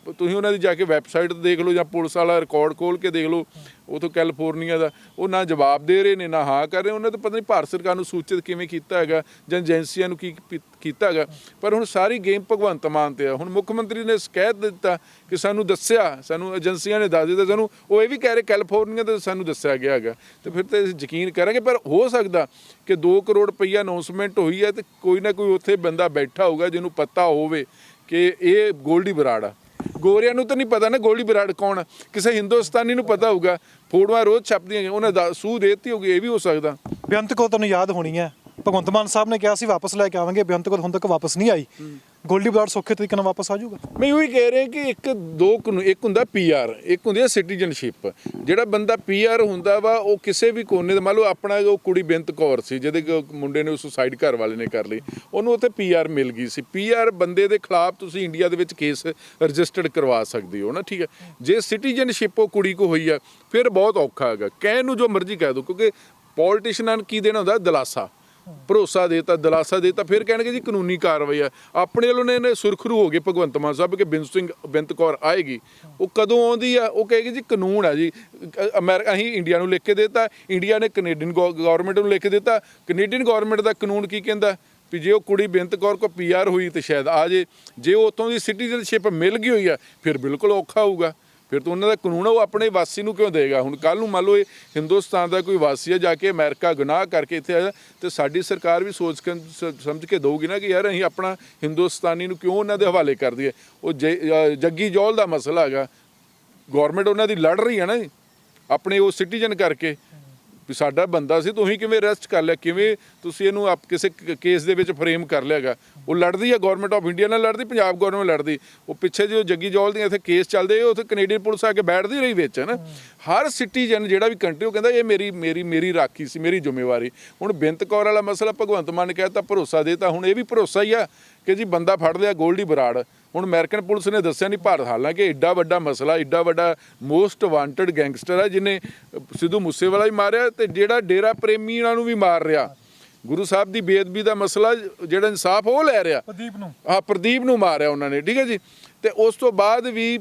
ਤੁਸੀਂ ਉਹਨਾਂ ਦੀ ਜਾ ਕੇ ਵੈਬਸਾਈਟ ਦੇਖ ਲਓ ਜਾਂ ਪੁਲਿਸ ਵਾਲਾ ਰਿਕਾਰਡ ਖੋਲ੍ਹ ਕੇ ਦੇਖ ਲਓ ਉਥੋਂ ਕੈਲੀਫੋਰਨੀਆ ਦਾ, ਉਹ ਨਾ ਜਵਾਬ ਦੇ ਰਹੇ ਨੇ ਨਾ ਹਾਂ ਕਰ ਰਹੇ। ਉਹਨਾਂ ਤਾਂ ਪਤਾ ਨਹੀਂ ਭਾਰਤ ਸਰਕਾਰ ਨੂੰ ਸੂਚਿਤ ਕਿਵੇਂ ਕੀਤਾ ਹੈਗਾ ਜਾਂ ਏਜੰਸੀਆਂ ਨੂੰ ਕੀ ਕੀਤਾ ਹੈਗਾ। ਪਰ ਹੁਣ ਸਾਰੀ ਗੇਮ ਭਗਵੰਤ ਮਾਨ ਤੇ ਆ। ਹੁਣ ਮੁੱਖ ਮੰਤਰੀ ਨੇ ਸ਼ਿਕਾਇਤ ਦਿੱਤਾ ਕਿ ਸਾਨੂੰ ਦੱਸਿਆ, ਸਾਨੂੰ ਏਜੰਸੀਆਂ ਨੇ ਦੱਸ ਦਿੱਤਾ, ਸਾਨੂੰ ਉਹ ਇਹ ਵੀ ਕਹਿ ਰਹੇ ਕੈਲੀਫੋਰਨੀਆ ਤੇ ਸਾਨੂੰ ਦੱਸਿਆ ਗਿਆ ਹੈਗਾ, ਤੇ ਫਿਰ ਤਾਂ ਯਕੀਨ ਕਰਾਂਗੇ। ਪਰ ਹੋ ਸਕਦਾ ਕਿ 2 ਕਰੋੜ ਰੁਪਈਆ ਅਨਾਉਂਸਮੈਂਟ ਹੋਈ ਹੈ ਤੇ ਕੋਈ ਨਾ ਕੋਈ ਉੱਥੇ ਬੰਦਾ ਬੈਠਾ ਹੋਊਗਾ ਜਿਹਨੂੰ ਪਤਾ ਹੋਵੇ ਕਿ ਇਹ ਗੋਲਡੀ ਬਰਾੜ ਆ। ਗੋਰਿਆਂ ਨੂੰ ਤਾਂ ਨਹੀਂ ਪਤਾ ਨਾ ਗੋਲਡੀ ਬਰਾੜ ਕੌਣ ਆ, ਕਿਸੇ ਹਿੰਦੁਸਤਾਨੀ ਨੂੰ ਪਤਾ ਹੋਊਗਾ, ਫੋਟੋਆਂ ਰੋਜ਼ ਛਪਦੀਆਂ, ਉਹਨੇ ਸੂਹ ਦੇ ਦਿੱਤੀ ਹੋਊਗੀ, ਇਹ ਵੀ ਹੋ ਸਕਦਾ। ਬੇਅੰਤ ਕੌਰ ਤੁਹਾਨੂੰ ਯਾਦ ਹੋਣੀ ਹੈ, ਭਗਵੰਤ ਮਾਨ ਸਾਹਿਬ ਨੇ ਕਿਹਾ ਸੀ ਵਾਪਸ ਲੈ ਕੇ ਆਵਾਂਗੇ, ਬੇਅੰਤ ਕੌਰ ਹੁਣ ਤੱਕ ਵਾਪਸ ਨਹੀਂ ਆਈ। ਗੋਲਡੀ ਬਰਾੜ ਸੌਖੇ ਤਰੀਕੇ ਨਾਲ ਵਾਪਸ ਆ ਜਾਊਗਾ? ਮੈਂ ਉਹੀ ਕਹਿ ਰਿਹਾ ਕਿ ਇੱਕ ਹੁੰਦਾ PR, ਇੱਕ ਹੁੰਦੀ ਹੈ ਸਿਟੀਜ਼ਨਸ਼ਿਪ। ਜਿਹੜਾ ਬੰਦਾ PR ਹੁੰਦਾ ਵਾ ਉਹ ਕਿਸੇ ਵੀ ਕੋਨੇ ਦਾ, ਮੰਨ ਲਓ ਆਪਣਾ ਉਹ ਕੁੜੀ ਬੇਅੰਤ ਕੌਰ ਸੀ ਜਿਹਦੇ ਮੁੰਡੇ ਨੇ ਸੁਸਾਈਡ ਘਰ ਵਾਲੇ ਨੇ ਕਰ ਲਈ, ਉਹਨੂੰ ਉੱਥੇ PR ਮਿਲ ਗਈ ਸੀ। PR ਬੰਦੇ ਦੇ ਖਿਲਾਫ ਤੁਸੀਂ ਇੰਡੀਆ ਦੇ ਵਿੱਚ ਕੇਸ ਰਜਿਸਟਰਡ ਕਰਵਾ ਸਕਦੇ ਹੋ ਨਾ, ਠੀਕ ਹੈ। ਜੇ ਸਿਟੀਜ਼ਨਸ਼ਿਪ ਉਹ ਕੁੜੀ ਕੋ ਹੋਈ ਆ ਫਿਰ ਬਹੁਤ ਔਖਾ ਹੈਗਾ, ਕਹਿਣ ਨੂੰ ਜੋ ਮਰਜ਼ੀ ਕਹਿ ਦਿਓ, ਕਿਉਂਕਿ ਪੋਲੀਟੀਸ਼ੀਅਨਾਂ ਨੂੰ ਕੀ ਦੇਣਾ ਹੁੰਦਾ, ਦਿਲਾਸਾ, ਭਰੋਸਾ ਦੇਤਾ, ਦਿਲਾਸਾ ਦੇਤਾ, ਫਿਰ ਕਹਿਣਗੇ ਜੀ ਕਾਨੂੰਨੀ ਕਾਰਵਾਈ ਆ। ਆਪਣੇ ਵੱਲੋਂ ਨੇ ਸੁਰਖਰੂ ਹੋ ਗਏ ਭਗਵੰਤ ਮਾਨ ਸਾਹਿਬ ਕਿ ਬੇਅੰਤ ਕੌਰ ਆਏਗੀ। ਉਹ ਕਦੋਂ ਆਉਂਦੀ ਆ? ਉਹ ਕਹੇਗੀ ਜੀ ਕਾਨੂੰਨ ਆ ਜੀ, ਅਮਰੀਕਾ ਅਸੀਂ ਇੰਡੀਆ ਨੂੰ ਲਿਖ ਕੇ ਦਿੱਤਾ, ਇੰਡੀਆ ਨੇ ਕੈਨੇਡੀਅਨ ਗੌਰਮੈਂਟ ਨੂੰ ਲਿਖ ਕੇ ਦਿੱਤਾ, ਕੈਨੇਡੀਅਨ ਗੌਰਮੈਂਟ ਦਾ ਕਾਨੂੰਨ ਕੀ ਕਹਿੰਦਾ ਵੀ ਜੇ ਉਹ ਕੁੜੀ ਬੇਅੰਤ ਕੌਰ ਕੋ PR ਹੋਈ ਤੇ ਸ਼ਾਇਦ ਆ ਜੇ ਉਹ ਉੱਥੋਂ ਦੀ ਸਿਟੀਜ਼ਨਸ਼ਿਪ ਮਿਲ ਗਈ ਹੋਈ ਆ ਫਿਰ ਬਿਲਕੁਲ ਔਖਾ ਹੋਊਗਾ। ਫਿਰ ਤਾਂ ਉਹਨਾਂ ਦਾ ਕਾਨੂੰਨ ਉਹ ਆਪਣੇ ਵਾਸੀ ਨੂੰ ਕਿਉਂ ਦੇਗਾ? ਹੁਣ ਕੱਲ੍ਹ ਨੂੰ ਮੰਨ ਲਓ ਇਹ ਹਿੰਦੁਸਤਾਨ ਦਾ ਕੋਈ ਵਾਸੀ ਆ ਜਾ ਕੇ ਅਮਰੀਕਾ ਗੁਨਾਹ ਕਰਕੇ ਇੱਥੇ ਆਇਆ, ਤੇ ਸਾਡੀ ਸਰਕਾਰ ਵੀ ਸੋਚ ਕੇ ਸਮਝ ਕੇ ਦਊਗੀ ਨਾ ਕਿ ਯਾਰ ਅਸੀਂ ਆਪਣਾ ਹਿੰਦੁਸਤਾਨੀ ਨੂੰ ਕਿਉਂ ਉਹਨਾਂ ਦੇ ਹਵਾਲੇ ਕਰ ਦਈਏ। ਉਹ ਜੱਗੀ ਜੌਲ ਦਾ ਮਸਲਾ ਹੈਗਾ, ਗੌਰਮੈਂਟ ਉਹਨਾਂ ਦੀ ਲੜ ਰਹੀ ਹੈ ਨਾ ਆਪਣੇ ਉਹ ਸਿਟੀਜ਼ਨ ਕਰਕੇ ਵੀ ਸਾਡਾ ਬੰਦਾ ਸੀ, ਤੁਸੀਂ ਕਿਵੇਂ ਅਰੈਸਟ ਕਰ ਲਿਆ, ਕਿਵੇਂ ਤੁਸੀਂ ਇਹਨੂੰ ਕਿਸੇ ਕੇਸ ਦੇ ਵਿੱਚ ਫਰੇਮ ਕਰ ਲਿਆਗਾ। ਉਹ ਲੜਦੀ ਆ, ਗੌਰਮੈਂਟ ਆਫ ਇੰਡੀਆ ਨਾਲ ਲੜਦੀ, ਪੰਜਾਬ ਗੌਰਮੈਂਟ ਲੜਦੀ। ਉਹ ਪਿੱਛੇ ਜੋ ਜੱਗੀ ਜੌਲ ਦੀਆਂ ਇੱਥੇ ਕੇਸ ਚੱਲਦੇ ਉੱਥੇ ਕੈਨੇਡੀਅਨ ਪੁਲਿਸ ਆ ਕੇ ਬੈਠਦੀ ਰਹੀ ਵਿੱਚ, ਹੈ ਨਾ। ਹਰ ਸਿਟੀਜ਼ਨ ਜਿਹੜਾ ਵੀ ਕੰਟਰੀ ਉਹ ਕਹਿੰਦਾ ਇਹ ਮੇਰੀ ਰਾਖੀ ਸੀ, ਮੇਰੀ ਜ਼ਿੰਮੇਵਾਰੀ। ਹੁਣ ਬੇਅੰਤ ਕੌਰ ਵਾਲਾ ਮਸਲਾ ਭਗਵੰਤ ਮਾਨ ਨੇ ਕਹਿਤਾ, ਭਰੋਸਾ ਦੇਤਾ, ਹੁਣ ਇਹ ਵੀ ਭਰੋਸਾ ਹੀ ਆ ਕਿ ਜੀ ਬੰਦਾ ਫੜ ਲਿਆ ਗੋਲਡੀ ਬਰਾੜ। ਹੁਣ ਅਮਰੀਕਨ ਪੁਲਿਸ ਨੇ ਦੱਸਿਆ ਨਹੀਂ ਭਾਰਤ, ਹਾਲਾਂਕਿ ਐਡਾ ਵੱਡਾ ਮਸਲਾ, ਐਡਾ ਵੱਡਾ ਮੋਸਟ ਵਾਂਟਡ ਗੈਂਗਸਟਰ ਆ ਜਿਹਨੇ ਸਿੱਧੂ ਮੂਸੇਵਾਲਾ ਵੀ ਮਾਰਿਆ ਤੇ ਜਿਹੜਾ ਡੇਰਾ ਪ੍ਰੇਮੀਆਂ ਨੂੰ ਵੀ ਮਾਰ ਰਿਹਾ। ਗੁਰੂ ਸਾਹਿਬ ਦੀ ਬੇਅਦਬੀ ਦਾ ਮਸਲਾ ਜਿਹੜਾ ਇਨਸਾਫ ਉਹ ਲੈ ਰਿਹਾ, ਪ੍ਰਦੀਪ ਨੂੰ ਮਾਰਿਆ ਉਹਨਾਂ ਨੇ, ਠੀਕ ਹੈ ਜੀ। ਤੇ ਉਸ ਤੋਂ ਬਾਅਦ ਵੀ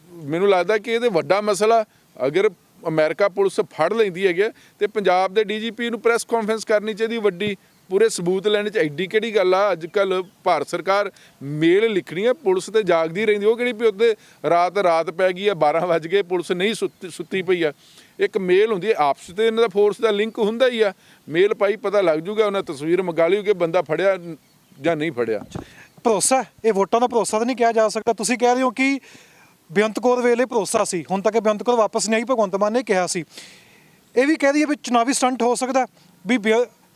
ਮੈਨੂੰ ਲੱਗਦਾ ਕਿ ਇਹਦੇ ਵੱਡਾ ਮਸਲਾ ਅਗਰ ਅਮਰੀਕਾ ਪੁਲਿਸ ਫੜ ਲੈਂਦੀ ਹੈਗੀ ਤੇ ਪੰਜਾਬ ਦੇ DGP ਨੂੰ ਪ੍ਰੈਸ ਕਾਨਫਰੰਸ ਕਰਨੀ ਚਾਹੀਦੀ ਵੱਡੀ, ਪੂਰੇ ਸਬੂਤ ਲੈਣ 'ਚ। ਐਡੀ ਕਿਹੜੀ ਗੱਲ ਆ? ਅੱਜ ਕੱਲ੍ਹ ਭਾਰਤ ਸਰਕਾਰ ਮੇਲ ਲਿਖਣੀ ਆ, ਪੁਲਿਸ ਤੇ ਜਾਗਦੀ ਰਹਿੰਦੀ। ਉਹ ਕਿਹੜੀ ਵੀ ਉੱਤੇ ਰਾਤ ਪੈ ਗਈ ਆ, 12 ਵਜ ਗਏ, ਪੁਲਿਸ ਨਹੀਂ ਸੁੱਤੀ ਪਈ ਆ। ਇੱਕ ਮੇਲ ਹੁੰਦੀ ਹੈ ਆਪਸ 'ਤੇ, ਇਹਨਾਂ ਦਾ ਫੋਰਸ ਦਾ ਲਿੰਕ ਹੁੰਦਾ ਹੀ ਆ। ਮੇਲ ਪਾਈ ਪਤਾ ਲੱਗ ਜੂਗਾ, ਉਹਨਾਂ ਤਸਵੀਰ ਮੰਗਾ ਲਈ ਕਿ ਬੰਦਾ ਫੜਿਆ ਜਾਂ ਨਹੀਂ ਫੜਿਆ। ਭਰੋਸਾ, ਇਹ ਵੋਟਾਂ ਦਾ ਭਰੋਸਾ ਤਾਂ ਨਹੀਂ ਕਿਹਾ ਜਾ ਸਕਦਾ। ਤੁਸੀਂ ਕਹਿ ਰਹੇ ਹੋ ਕਿ ਬੇਅੰਤ ਕੌਰ ਵੇਲੇ ਭਰੋਸਾ ਸੀ, ਹੁਣ ਤੱਕ ਬੇਅੰਤ ਕੌਰ ਵਾਪਸ ਨਹੀਂ ਆਈ, ਭਗਵੰਤ ਮਾਨ ਨੇ ਕਿਹਾ ਸੀ। ਇਹ ਵੀ ਕਹਿ ਦਈਏ ਵੀ ਚੁਣਾਵੀ ਸਟੰਟ ਹੋ ਸਕਦਾ ਵੀ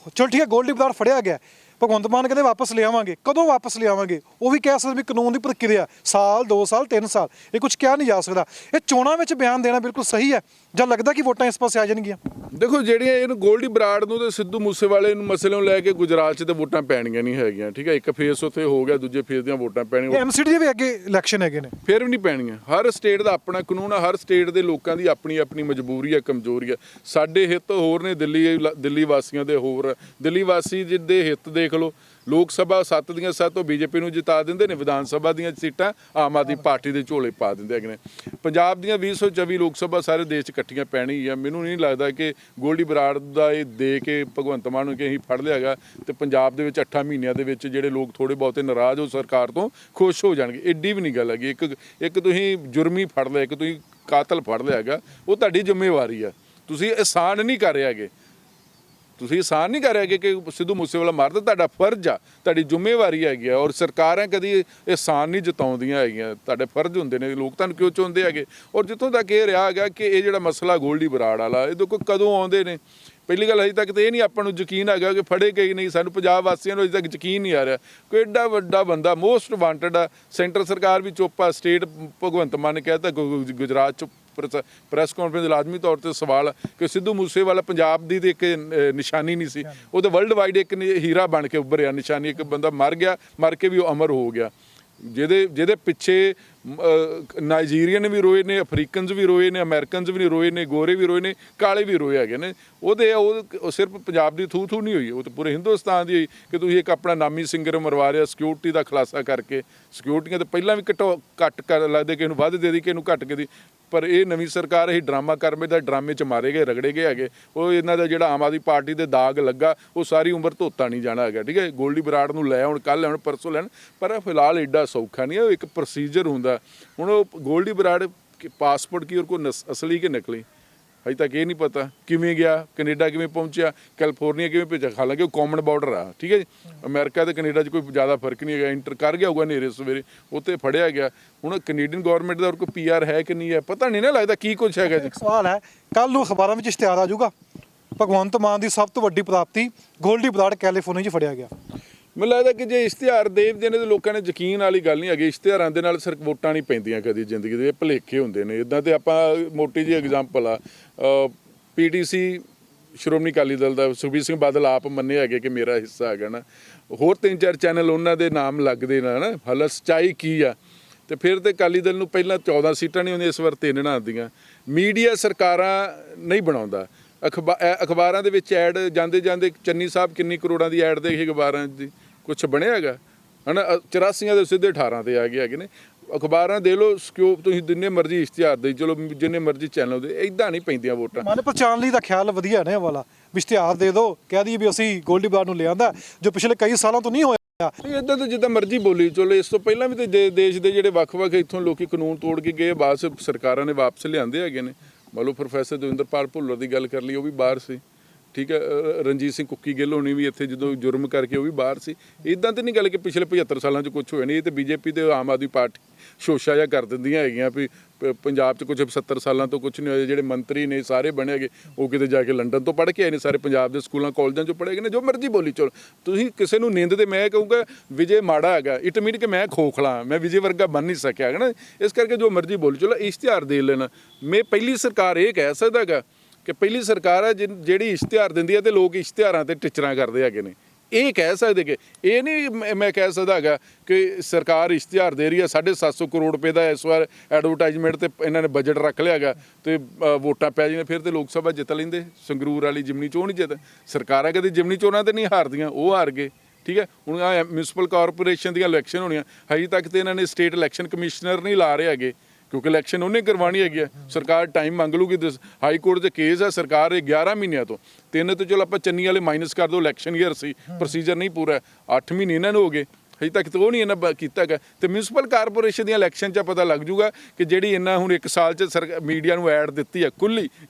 ਚਲੋ ਠੀਕ ਹੈ ਗੋਲਡੀ ਬਰਾੜ ਫੜਿਆ ਗਿਆ, ਭਗਵੰਤ ਮਾਨ ਕਹਿੰਦੇ ਵਾਪਸ ਲਿਆਵਾਂਗੇ, ਕਦੋਂ ਵਾਪਸ ਲਿਆਵਾਂਗੇ? ਉਹ ਵੀ ਕਹਿ ਸਕਦੇ ਵੀ ਕਾਨੂੰਨ ਦੀ ਪ੍ਰਕਿਰਿਆ ਸਾਲ 2 ਸਾਲ 3 ਸਾਲ, ਇਹ ਕੁਝ ਕਿਹਾ ਨਹੀਂ ਜਾ ਸਕਦਾ। ਇਹ ਚੋਣਾਂ ਵਿੱਚ ਬਿਆਨ ਦੇਣਾ ਬਿਲਕੁਲ ਸਹੀ ਹੈ ਜਾਂ ਲੱਗਦਾ ਕਿ ਵੋਟਾਂ ਇਸ ਪਾਸੇ ਆ ਜਾਣਗੀਆਂ? ਦੇਖੋ ਜਿਹੜੀਆਂ ਇਹਨੂੰ ਗੋਲਡੀ ਬਰਾੜ ਨੂੰ ਤੇ ਸਿੱਧੂ ਮੂਸੇਵਾਲੇ ਨੂੰ ਮਸਲੇ ਨੂੰ ਲੈ ਕੇ ਗੁਜਰਾਤ 'ਚ ਤੇ ਵੋਟਾਂ ਪੈਣੀਆਂ ਨਹੀਂ ਹੈਗੀਆਂ, ਠੀਕ ਹੈ। ਇੱਕ ਫੇਸ ਉੱਥੇ ਹੋ ਗਿਆ, ਦੂਜੇ ਫੇਸ ਦੀਆਂ ਵੋਟਾਂ ਪੈਣੀਆਂ। MCD ਦੇ ਵੀ ਅੱਗੇ ਇਲੈਕਸ਼ਨ ਹੈਗੇ ਨੇ, ਫਿਰ ਵੀ ਨਹੀਂ ਪੈਣੀਆਂ। ਹਰ ਸਟੇਟ ਦਾ ਆਪਣਾ ਕਾਨੂੰਨ ਆ, ਹਰ ਸਟੇਟ ਦੇ ਲੋਕਾਂ ਦੀ ਆਪਣੀ ਆਪਣੀ ਮਜਬੂਰੀ ਆ, ਕਮਜ਼ੋਰੀ ਆ। ਸਾਡੇ ਹਿੱਤ ਹੋਰ ਨੇ, ਦਿੱਲੀ ਵਾਸੀਆਂ ਦੇ ਹੋਰ। ਦਿੱਲੀ ਵਾਸੀ ਜਿਹਦੇ ਹਿੱਤ ਦੇਖ ਲਓ, ਲੋਕ ਸਭਾ 7 ਦੀਆਂ 7 ਉਹ ਬੀਜੇਪੀ ਨੂੰ ਜਿਤਾ ਦਿੰਦੇ ਨੇ, ਵਿਧਾਨ ਸਭਾ ਦੀਆਂ ਸੀਟਾਂ ਆਮ ਆਦਮੀ ਪਾਰਟੀ ਦੇ ਝੋਲੇ ਪਾ ਦਿੰਦੇ ਹੈਗੇ ਨੇ। ਪੰਜਾਬ ਦੀਆਂ 2024 ਲੋਕ ਸਭਾ ਸਾਰੇ ਦੇਸ਼ 'ਚ ਇਕੱਠੀਆਂ ਪੈਣੀ ਆ। ਮੈਨੂੰ ਨਹੀਂ ਲੱਗਦਾ ਕਿ ਗੋਲਡੀ ਬਰਾੜ ਦਾ ਇਹ ਦੇ ਕੇ ਭਗਵੰਤ ਮਾਨ ਨੂੰ ਕਿ ਅਸੀਂ ਫੜ ਲਿਆ ਹੈਗਾ ਤੇ ਪੰਜਾਬ ਦੇ ਵਿੱਚ 8 ਮਹੀਨਿਆਂ ਦੇ ਵਿੱਚ ਜਿਹੜੇ ਲੋਕ ਥੋੜ੍ਹੇ ਬਹੁਤੇ ਨਾਰਾਜ਼ ਹੋ ਸਰਕਾਰ ਤੋਂ ਖੁਸ਼ ਹੋ ਜਾਣਗੇ। ਐਡੀ ਵੀ ਨਹੀਂ ਗੱਲ ਹੈਗੀ। ਇੱਕ ਤੁਸੀਂ ਜੁਰਮੀ ਫੜ ਲਿਆ, ਇੱਕ ਤੁਸੀਂ ਕਾਤਲ ਫੜ ਲਿਆ ਹੈਗਾ, ਉਹ ਤੁਹਾਡੀ ਜ਼ਿੰਮੇਵਾਰੀ ਆ। ਤੁਸੀਂ ਅਹਿਸਾਨ ਨਹੀਂ ਕਰ ਰਹੇ ਹੈਗੇ, ਤੁਸੀਂ ਅਹਿਸਾਨ ਨਹੀਂ ਕਰ ਰਹੇ ਕਿ ਸਿੱਧੂ ਮੂਸੇਵਾਲਾ ਮਾਰਦਾ। ਤੁਹਾਡਾ ਫਰਜ਼ ਆ, ਤੁਹਾਡੀ ਜ਼ਿੰਮੇਵਾਰੀ ਹੈਗੀ ਆ। ਔਰ ਸਰਕਾਰਾਂ ਕਦੀ ਅਹਿਸਾਨ ਨਹੀਂ ਜਤਾਉਂਦੀਆਂ ਹੈਗੀਆਂ, ਤੁਹਾਡੇ ਫਰਜ਼ ਹੁੰਦੇ ਨੇ। ਲੋਕ ਤੁਹਾਨੂੰ ਕਿਉਂ ਚਾਹੁੰਦੇ ਹੈਗੇ? ਔਰ ਜਿੱਥੋਂ ਤੱਕ ਇਹ ਰਿਹਾ ਹੈਗਾ ਕਿ ਇਹ ਜਿਹੜਾ ਮਸਲਾ ਗੋਲਡੀ ਬਰਾੜ ਵਾਲਾ, ਇਹ ਦੇਖੋ ਕਦੋਂ ਆਉਂਦੇ ਨੇ। ਪਹਿਲੀ ਗੱਲ ਅਜੇ ਤੱਕ ਤਾਂ ਇਹ ਨਹੀਂ ਆਪਾਂ ਨੂੰ ਯਕੀਨ ਹੈਗਾ ਕਿ ਫੜੇ ਗਏ ਨਹੀਂ। ਸਾਨੂੰ ਪੰਜਾਬ ਵਾਸੀਆਂ ਨੂੰ ਅਜੇ ਤੱਕ ਯਕੀਨ ਨਹੀਂ ਆ ਰਿਹਾ ਕੋਈ ਐਡਾ ਵੱਡਾ ਬੰਦਾ ਮੋਸਟ ਵਾਂਟਡ ਆ। ਸੈਂਟਰ ਸਰਕਾਰ ਵੀ ਚੁੱਪ ਆ, ਸਟੇਟ ਭਗਵੰਤ ਮਾਨ ਨੇ ਕਹਿਤਾ ਗੁਜਰਾਤ 'ਚ ਪ੍ਰੈਸ ਕਾਨਫਰੰਸ ਲਾਜ਼ਮੀ ਤੌਰ ਤੇ ਸਵਾਲ ਕਿ ਸਿੱਧੂ ਮੂਸੇਵਾਲਾ ਪੰਜਾਬ ਦੀ ਤੇ ਇੱਕ ਨਿਸ਼ਾਨੀ ਨਹੀਂ ਸੀ, ਉਹ ਤਾਂ ਵਰਲਡ ਵਾਈਡ ਇੱਕ ਹੀਰਾ ਬਣ ਕੇ ਉੱਭਰਿਆ ਨਿਸ਼ਾਨੀ। ਇੱਕ ਬੰਦਾ ਮਰ ਗਿਆ, ਮਰ ਕੇ ਵੀ ਉਹ ਅਮਰ ਹੋ ਗਿਆ, ਜਿਹਦੇ ਪਿੱਛੇ ਨਾਈਜੀਰੀਅਨ ਵੀ ਰੋਏ ਨੇ, ਅਫਰੀਕਨਸ ਵੀ ਰੋਏ ਨੇ, ਅਮਰੀਕਨਸ ਵੀ ਰੋਏ ਨੇ, ਗੋਰੇ ਵੀ ਰੋਏ ਨੇ, ਕਾਲੇ ਵੀ ਰੋਏ ਹੈਗੇ ਨੇ। ਉਹ ਸਿਰਫ ਪੰਜਾਬ ਦੀ ਥੂ ਨਹੀਂ ਹੋਈ, ਉਹ ਤਾਂ ਪੂਰੇ ਹਿੰਦੁਸਤਾਨ ਦੀ ਹੋਈ ਕਿ ਤੁਸੀਂ ਇੱਕ ਆਪਣਾ ਨਾਮੀ ਸਿੰਗਰ ਮਰਵਾ ਰਿਹਾ ਸਿਕਿਉਰਿਟੀ ਦਾ ਖੁਲਾਸਾ ਕਰਕੇ। ਸਿਕਿਉਰਿਟੀਆਂ ਤਾਂ ਪਹਿਲਾਂ ਵੀ ਘੱਟ ਕਰ ਲੱਗਦੇ, ਕਿਸੇ ਨੂੰ ਵੱਧ ਦੇ ਦੀ, ਕਿਸੇ ਨੂੰ ਘੱਟ ਕੇ ਦੀ। ਪਰ ਇਹ ਨਵੀਂ ਸਰਕਾਰ ਇਹ ਡਰਾਮਾ ਕਰਮੇ ਦਾ ਡਰਾਮੇ 'ਚ ਮਾਰੇ ਗਏ, ਰਗੜੇ ਗਏ ਹੈਗੇ। ਉਹ ਇਹਨਾਂ ਦਾ ਜਿਹੜਾ ਆਮ ਆਦਮੀ ਪਾਰਟੀ ਦੇ ਦਾਗ ਲੱਗਾ, ਉਹ ਸਾਰੀ ਉਮਰ ਧੋਤਾ ਨਹੀਂ ਜਾਣਾ ਹੈਗਾ। ਠੀਕ ਹੈ, ਗੋਲਡੀ ਬਰਾੜ ਨੂੰ ਲੈ ਆਉਣ, ਕੱਲ੍ਹ ਆਉਣ, ਪਰਸੋਂ ਲੈਣ, ਪਰ ਫਿਲਹਾਲ ਐਡਾ ਸੌਖਾ ਨਹੀਂ ਹੈ। ਉਹ ਇੱਕ ਪ੍ਰੋਸੀਜਰ ਹੁੰਦਾ। ਹੁਣ ਉਹ ਗੋਲਡੀ ਬਰਾੜ ਪਾਸਪੋਰਟ ਕੀ ਉਹ ਅਸਲੀ ਕਿ ਨਕਲੀ ਹਜੇ ਤੱਕ ਇਹ ਨਹੀਂ ਪਤਾ। ਕਿਵੇਂ ਗਿਆ, ਕੈਨੇਡਾ ਕਿਵੇਂ ਪਹੁੰਚਿਆ, ਕੈਲੀਫੋਰਨੀਆ ਕਿਵੇਂ ਭੇਜਿਆ। ਹਾਲਾਂਕਿ ਉਹ ਕਾਮਨ ਬਾਰਡਰ ਆ, ਠੀਕ ਹੈ ਜੀ। ਅਮਰੀਕਾ ਤੇ ਕੈਨੇਡਾ 'ਚ ਕੋਈ ਜ਼ਿਆਦਾ ਫਰਕ ਨਹੀਂ ਹੈਗਾ। ਇੰਟਰ ਕਰ ਗਿਆ ਹੋਊਗਾ ਹਨੇਰੇ ਸਵੇਰੇ, ਉੱਥੇ ਫੜਿਆ ਗਿਆ। ਹੁਣ ਕੈਨੇਡੀਅਨ ਗੌਰਨਮੈਂਟ ਦਾ ਕੋਈ PR ਹੈ ਕਿ ਨਹੀਂ ਹੈ, ਪਤਾ ਨਹੀਂ ਨਾ ਲੱਗਦਾ ਕੀ ਕੁਛ ਹੈਗਾ ਜੀ। ਇੱਕ ਸਵਾਲ ਹੈ, ਕੱਲ ਨੂੰ ਅਖਬਾਰਾਂ ਵਿੱਚ ਇਸ਼ਤਿਹਾਰ ਆ ਜਾਊਗਾ ਭਗਵੰਤ ਮਾਨ ਦੀ ਸਭ ਤੋਂ ਵੱਡੀ ਪ੍ਰਾਪਤੀ ਗੋਲਡੀ ਬਰਾੜ ਕੈਲੀਫੋਰਨੀਆ 'ਚ ਫੜਿਆ ਗਿਆ। ਮੈਨੂੰ ਲੱਗਦਾ ਕਿ ਜੇ ਇਸ਼ਤਿਹਾਰ ਦੇ ਦੇਣੇ ਤਾਂ ਲੋਕਾਂ ਨੇ ਯਕੀਨ ਵਾਲੀ ਗੱਲ ਨਹੀਂ ਹੈਗੀ। ਇਸ਼ਤਿਹਾਰਾਂ ਦੇ ਨਾਲ ਸਿਰਫ ਵੋਟਾਂ ਨਹੀਂ ਪੈਂਦੀਆਂ ਕਦੀ ਜ਼ਿੰਦਗੀ ਦੇ, ਭੁਲੇਖੇ ਹੁੰਦੇ ਨੇ। ਇੱਦਾਂ ਤੇ ਆਪਾਂ ਮੋਟੀ ਜਿਹੀ ਐਗਜ਼ਾਮਪਲ ਆ, PTC ਸ਼੍ਰੋਮਣੀ ਅਕਾਲੀ ਦਲ ਦਾ ਸੁਖਬੀਰ ਸਿੰਘ ਬਾਦਲ ਆਪ ਮੰਨੇ ਹੈਗੇ ਕਿ ਮੇਰਾ ਹਿੱਸਾ ਹੈਗਾ ਨਾ। ਹੋਰ 3-4 ਚੈਨਲ ਉਹਨਾਂ ਦੇ ਨਾਮ ਲੱਗਦੇ ਨਾ ਨਾ। ਹਾਲਾ ਸੱਚਾਈ ਕੀ ਆ? ਤੇ ਫਿਰ ਤੇ ਅਕਾਲੀ ਦਲ ਨੂੰ ਪਹਿਲਾਂ 14 ਸੀਟਾਂ ਨਹੀਂ ਹੁੰਦੀਆਂ, ਇਸ ਵਾਰ 3 ਆਉਂਦੀਆਂ। ਮੀਡੀਆ ਸਰਕਾਰਾਂ ਨਹੀਂ ਬਣਾਉਂਦਾ। ਅਖਬਾਰਾਂ ਦੇ ਵਿੱਚ ਐਡ ਜਾਂਦੇ ਚੰਨੀ ਸਾਹਿਬ ਕਿੰਨੀ ਕਰੋੜਾਂ ਦੀ ਐਡ ਦੇਖੀ ਅਖਬਾਰਾਂ ਦੀ, ਕੁਛ ਬਣਿਆ ਹੈਗਾ ਹੈ ਨਾ। 84 ਦੇ ਸਿੱਧੇ 18 ਤੇ ਆ ਗਏ ਹੈਗੇ ਨੇ। ਅਖਬਾਰਾਂ ਦੇ ਲਓ, ਸਕੋਪ ਤੁਸੀਂ ਜਿੰਨੇ ਮਰਜ਼ੀ ਇਸ਼ਤਿਹਾਰ ਦੇ ਚਲੋ, ਜਿੰਨੇ ਮਰਜ਼ੀ ਚੈਨਲ ਦੇ, ਇੱਦਾਂ ਨਹੀਂ ਪੈਂਦੀਆਂ ਵੋਟਾਂ। ਮਨ ਪਛਾਣ ਲਈ ਦਾ ਖਿਆਲ ਵਧੀਆ ਨੇ ਵਾਲਾ ਵੀ ਇਸ਼ਤਿਹਾਰ ਦੇ ਦਿਓ, ਕਹਿ ਦਈਏ ਵੀ ਅਸੀਂ ਗੋਲਡੀ ਬਰਾੜ ਨੂੰ ਲਿਆਂਦਾ, ਜੋ ਪਿਛਲੇ ਕਈ ਸਾਲਾਂ ਤੋਂ ਨਹੀਂ ਹੋਇਆ। ਇੱਦਾਂ ਤਾਂ ਜਿੱਦਾਂ ਮਰਜ਼ੀ ਬੋਲੀ ਚਲੋ। ਇਸ ਤੋਂ ਪਹਿਲਾਂ ਵੀ ਤੇ ਦੇਸ਼ ਦੇ ਜਿਹੜੇ ਵੱਖ-ਵੱਖ ਇੱਥੋਂ ਲੋਕੀ ਕਾਨੂੰਨ ਤੋੜ ਕੇ ਗਏ, ਬਾਅਦ ਸਰਕਾਰਾਂ ਨੇ ਵਾਪਸ ਲਿਆਂਦੇ ਹੈਗੇ ਨੇ। ਮੰਨ ਲਓ ਪ੍ਰੋਫੈਸਰ ਦਵਿੰਦਰਪਾਲ ਭੁੱਲਰ ਦੀ ਗੱਲ ਕਰ ਲਈ, ਉਹ ਵੀ ਬਾਹਰ ਸੀ, ਠੀਕ ਹੈ। ਰਣਜੀਤ ਸਿੰਘ ਕੁੱਕੀ ਗਿੱਲ ਹੋਣੀ ਵੀ ਇੱਥੇ ਜਦੋਂ ਜੁਰਮ ਕਰਕੇ ਉਹ ਵੀ ਬਾਹਰ ਸੀ। ਇੱਦਾਂ ਤਾਂ ਨਹੀਂ ਗੱਲ ਕਿ ਪਿਛਲੇ 75 ਸਾਲਾਂ 'ਚ ਕੁਛ ਹੋਇਆ ਨਹੀਂ। ਇਹ ਤਾਂ BJP ਤੇ ਆਮ ਆਦਮੀ ਪਾਰਟੀ ਸ਼ੋਸ਼ਾ ਜਿਹਾ ਕਰ ਦਿੰਦੀਆਂ ਹੈਗੀਆਂ ਵੀ ਪੰਜਾਬ 'ਚ ਕੁਛ 70 ਸਾਲਾਂ ਤੋਂ ਕੁਛ ਨਹੀਂ ਹੋਇਆ। ਜਿਹੜੇ ਮੰਤਰੀ ਨੇ ਸਾਰੇ ਬਣੇ ਹੈਗੇ, ਉਹ ਕਿਤੇ ਜਾ ਕੇ ਲੰਡਨ ਤੋਂ ਪੜ੍ਹ ਕੇ ਆਏ ਨੇ, ਸਾਰੇ ਪੰਜਾਬ ਦੇ ਸਕੂਲਾਂ ਕਾਲਜਾਂ 'ਚੋਂ ਪੜ੍ਹੇ ਗਏ ਨੇ। ਜੋ ਮਰਜ਼ੀ ਬੋਲੀ ਚਲੋ, ਤੁਸੀਂ ਕਿਸੇ ਨੂੰ ਨਿੰਦ ਦੇ ਮੈਂ ਕਹੂੰਗਾ ਵਿਜੇ ਮਾੜਾ ਹੈਗਾ, ਇਟ ਮੀਨ ਕਿ ਮੈਂ ਖੋਖਲਾ, ਮੈਂ ਵਿਜੇ ਵਰਗਾ ਬਣ ਨਹੀਂ ਸਕਿਆ ਹੈਗਾ ਨਾ। ਇਸ ਕਰਕੇ ਜੋ ਮਰਜ਼ੀ ਬੋਲੀ ਚਲੋ। ਇਸ਼ਤਿਹਾਰ ਦੇ ਲੈਣਾ, ਮੈਂ ਪਹਿਲੀ ਸਰਕਾਰ ਇਹ ਕਹਿ ਸਕਦਾ ਹੈਗਾ ਕਿ ਪਹਿਲੀ ਸਰਕਾਰ ਹੈ ਜਿਹੜੀ ਇਸ਼ਤਿਹਾਰ ਦਿੰਦੀ ਹੈ ਤੇ ਲੋਕ ਇਸ਼ਤਿਹਾਰਾਂ ਤੇ ਟਿਚਰਾਂ ਕਰਦੇ ਹੈਗੇ ਨੇ। ਇਹ ਕਹਿ ਸਕਦੇ ਕਿ ਇਹ ਨਹੀਂ ਮੈਂ ਕਹਿ ਸਕਦਾ ਹੈਗਾ ਕਿ ਸਰਕਾਰ ਇਸ਼ਤਿਹਾਰ ਦੇ ਰਹੀ ਹੈ 750 ਕਰੋੜ ਰੁਪਏ ਦਾ ਇਸ ਵਾਰ ਐਡਵਰਟਾਈਜ਼ਮੈਂਟ ਤੇ ਇਹਨਾਂ ਨੇ ਬਜਟ ਰੱਖ ਲਿਆ ਹੈਗਾ ਤੇ ਵੋਟਾਂ ਪੈ ਜਾਣੀਆਂ, ਫਿਰ ਤੇ ਲੋਕ ਸਭਾ ਜਿੱਤ ਲੈਂਦੇ। ਸੰਗਰੂਰ ਵਾਲੀ ਜਿਮਨੀ ਚੋਣ ਨਹੀਂ ਜਿੱਤ। ਸਰਕਾਰਾਂ ਕਦੇ ਜਿਮਨੀ ਚੋਣਾਂ ਤੇ ਨਹੀਂ ਹਾਰਦੀਆਂ, ਉਹ ਹਾਰ ਗਏ। ਠੀਕ ਹੈ, ਹੁਣ ਆ ਮਿਊਨਿਸਪਲ ਕਾਰਪੋਰੇਸ਼ਨ ਦੀਆਂ ਇਲੈਕਸ਼ਨ ਹੋਣੀਆਂ, ਹਜੇ ਤੱਕ ਤੇ ਇਹਨਾਂ ਨੇ ਸਟੇਟ ਇਲੈਕਸ਼ਨ ਕਮਿਸ਼ਨਰ ਨਹੀਂ ਲਾ ਰਹੇ ਹੈਗੇ, ਕਿਉਂਕਿ ਇਲੈਕਸ਼ਨ ਉਹਨੇ ਕਰਵਾਉਣੀ ਹੈਗੀ ਆ। ਸਰਕਾਰ ਟਾਈਮ ਮੰਗ ਲੂਗੀ। ਹਾਈ ਕੋਰਟ 'ਚ ਕੇਸ ਹੈ, ਸਰਕਾਰ ਇਹ 11 ਮਹੀਨਿਆਂ ਤੋਂ 3 ਤੋਂ ਚਲੋ ਆਪਾਂ ਚੰਨੀ ਵਾਲੇ ਮਾਈਨਸ ਕਰ ਦਿਓ, ਇਲੈਕਸ਼ਨ ਈਅਰ ਸੀ, ਪ੍ਰੋਸੀਜਰ ਨਹੀਂ ਪੂਰਾ। 8 ਮਹੀਨੇ ਇਹਨਾਂ ਨੂੰ ਹੋ ਗਏ, ਹਜੇ ਤੱਕ ਤਾਂ ਉਹ ਨਹੀਂ ਇਹਨਾਂ ਕੀਤਾ ਹੈਗਾ। ਤੇ ਮਿਊਨਿਸਪਲ ਕਾਰਪੋਰੇਸ਼ਨ ਦੀਆਂ ਇਲੈਕਸ਼ਨ 'ਚ ਪਤਾ ਲੱਗ ਜੂਗਾ ਕਿ ਜਿਹੜੀ ਇਹਨਾਂ ਹੁਣ 1 ਸਾਲ 'ਚ ਮੀਡੀਆ ਨੂੰ ਐਡ ਦਿੱਤੀ ਹੈ,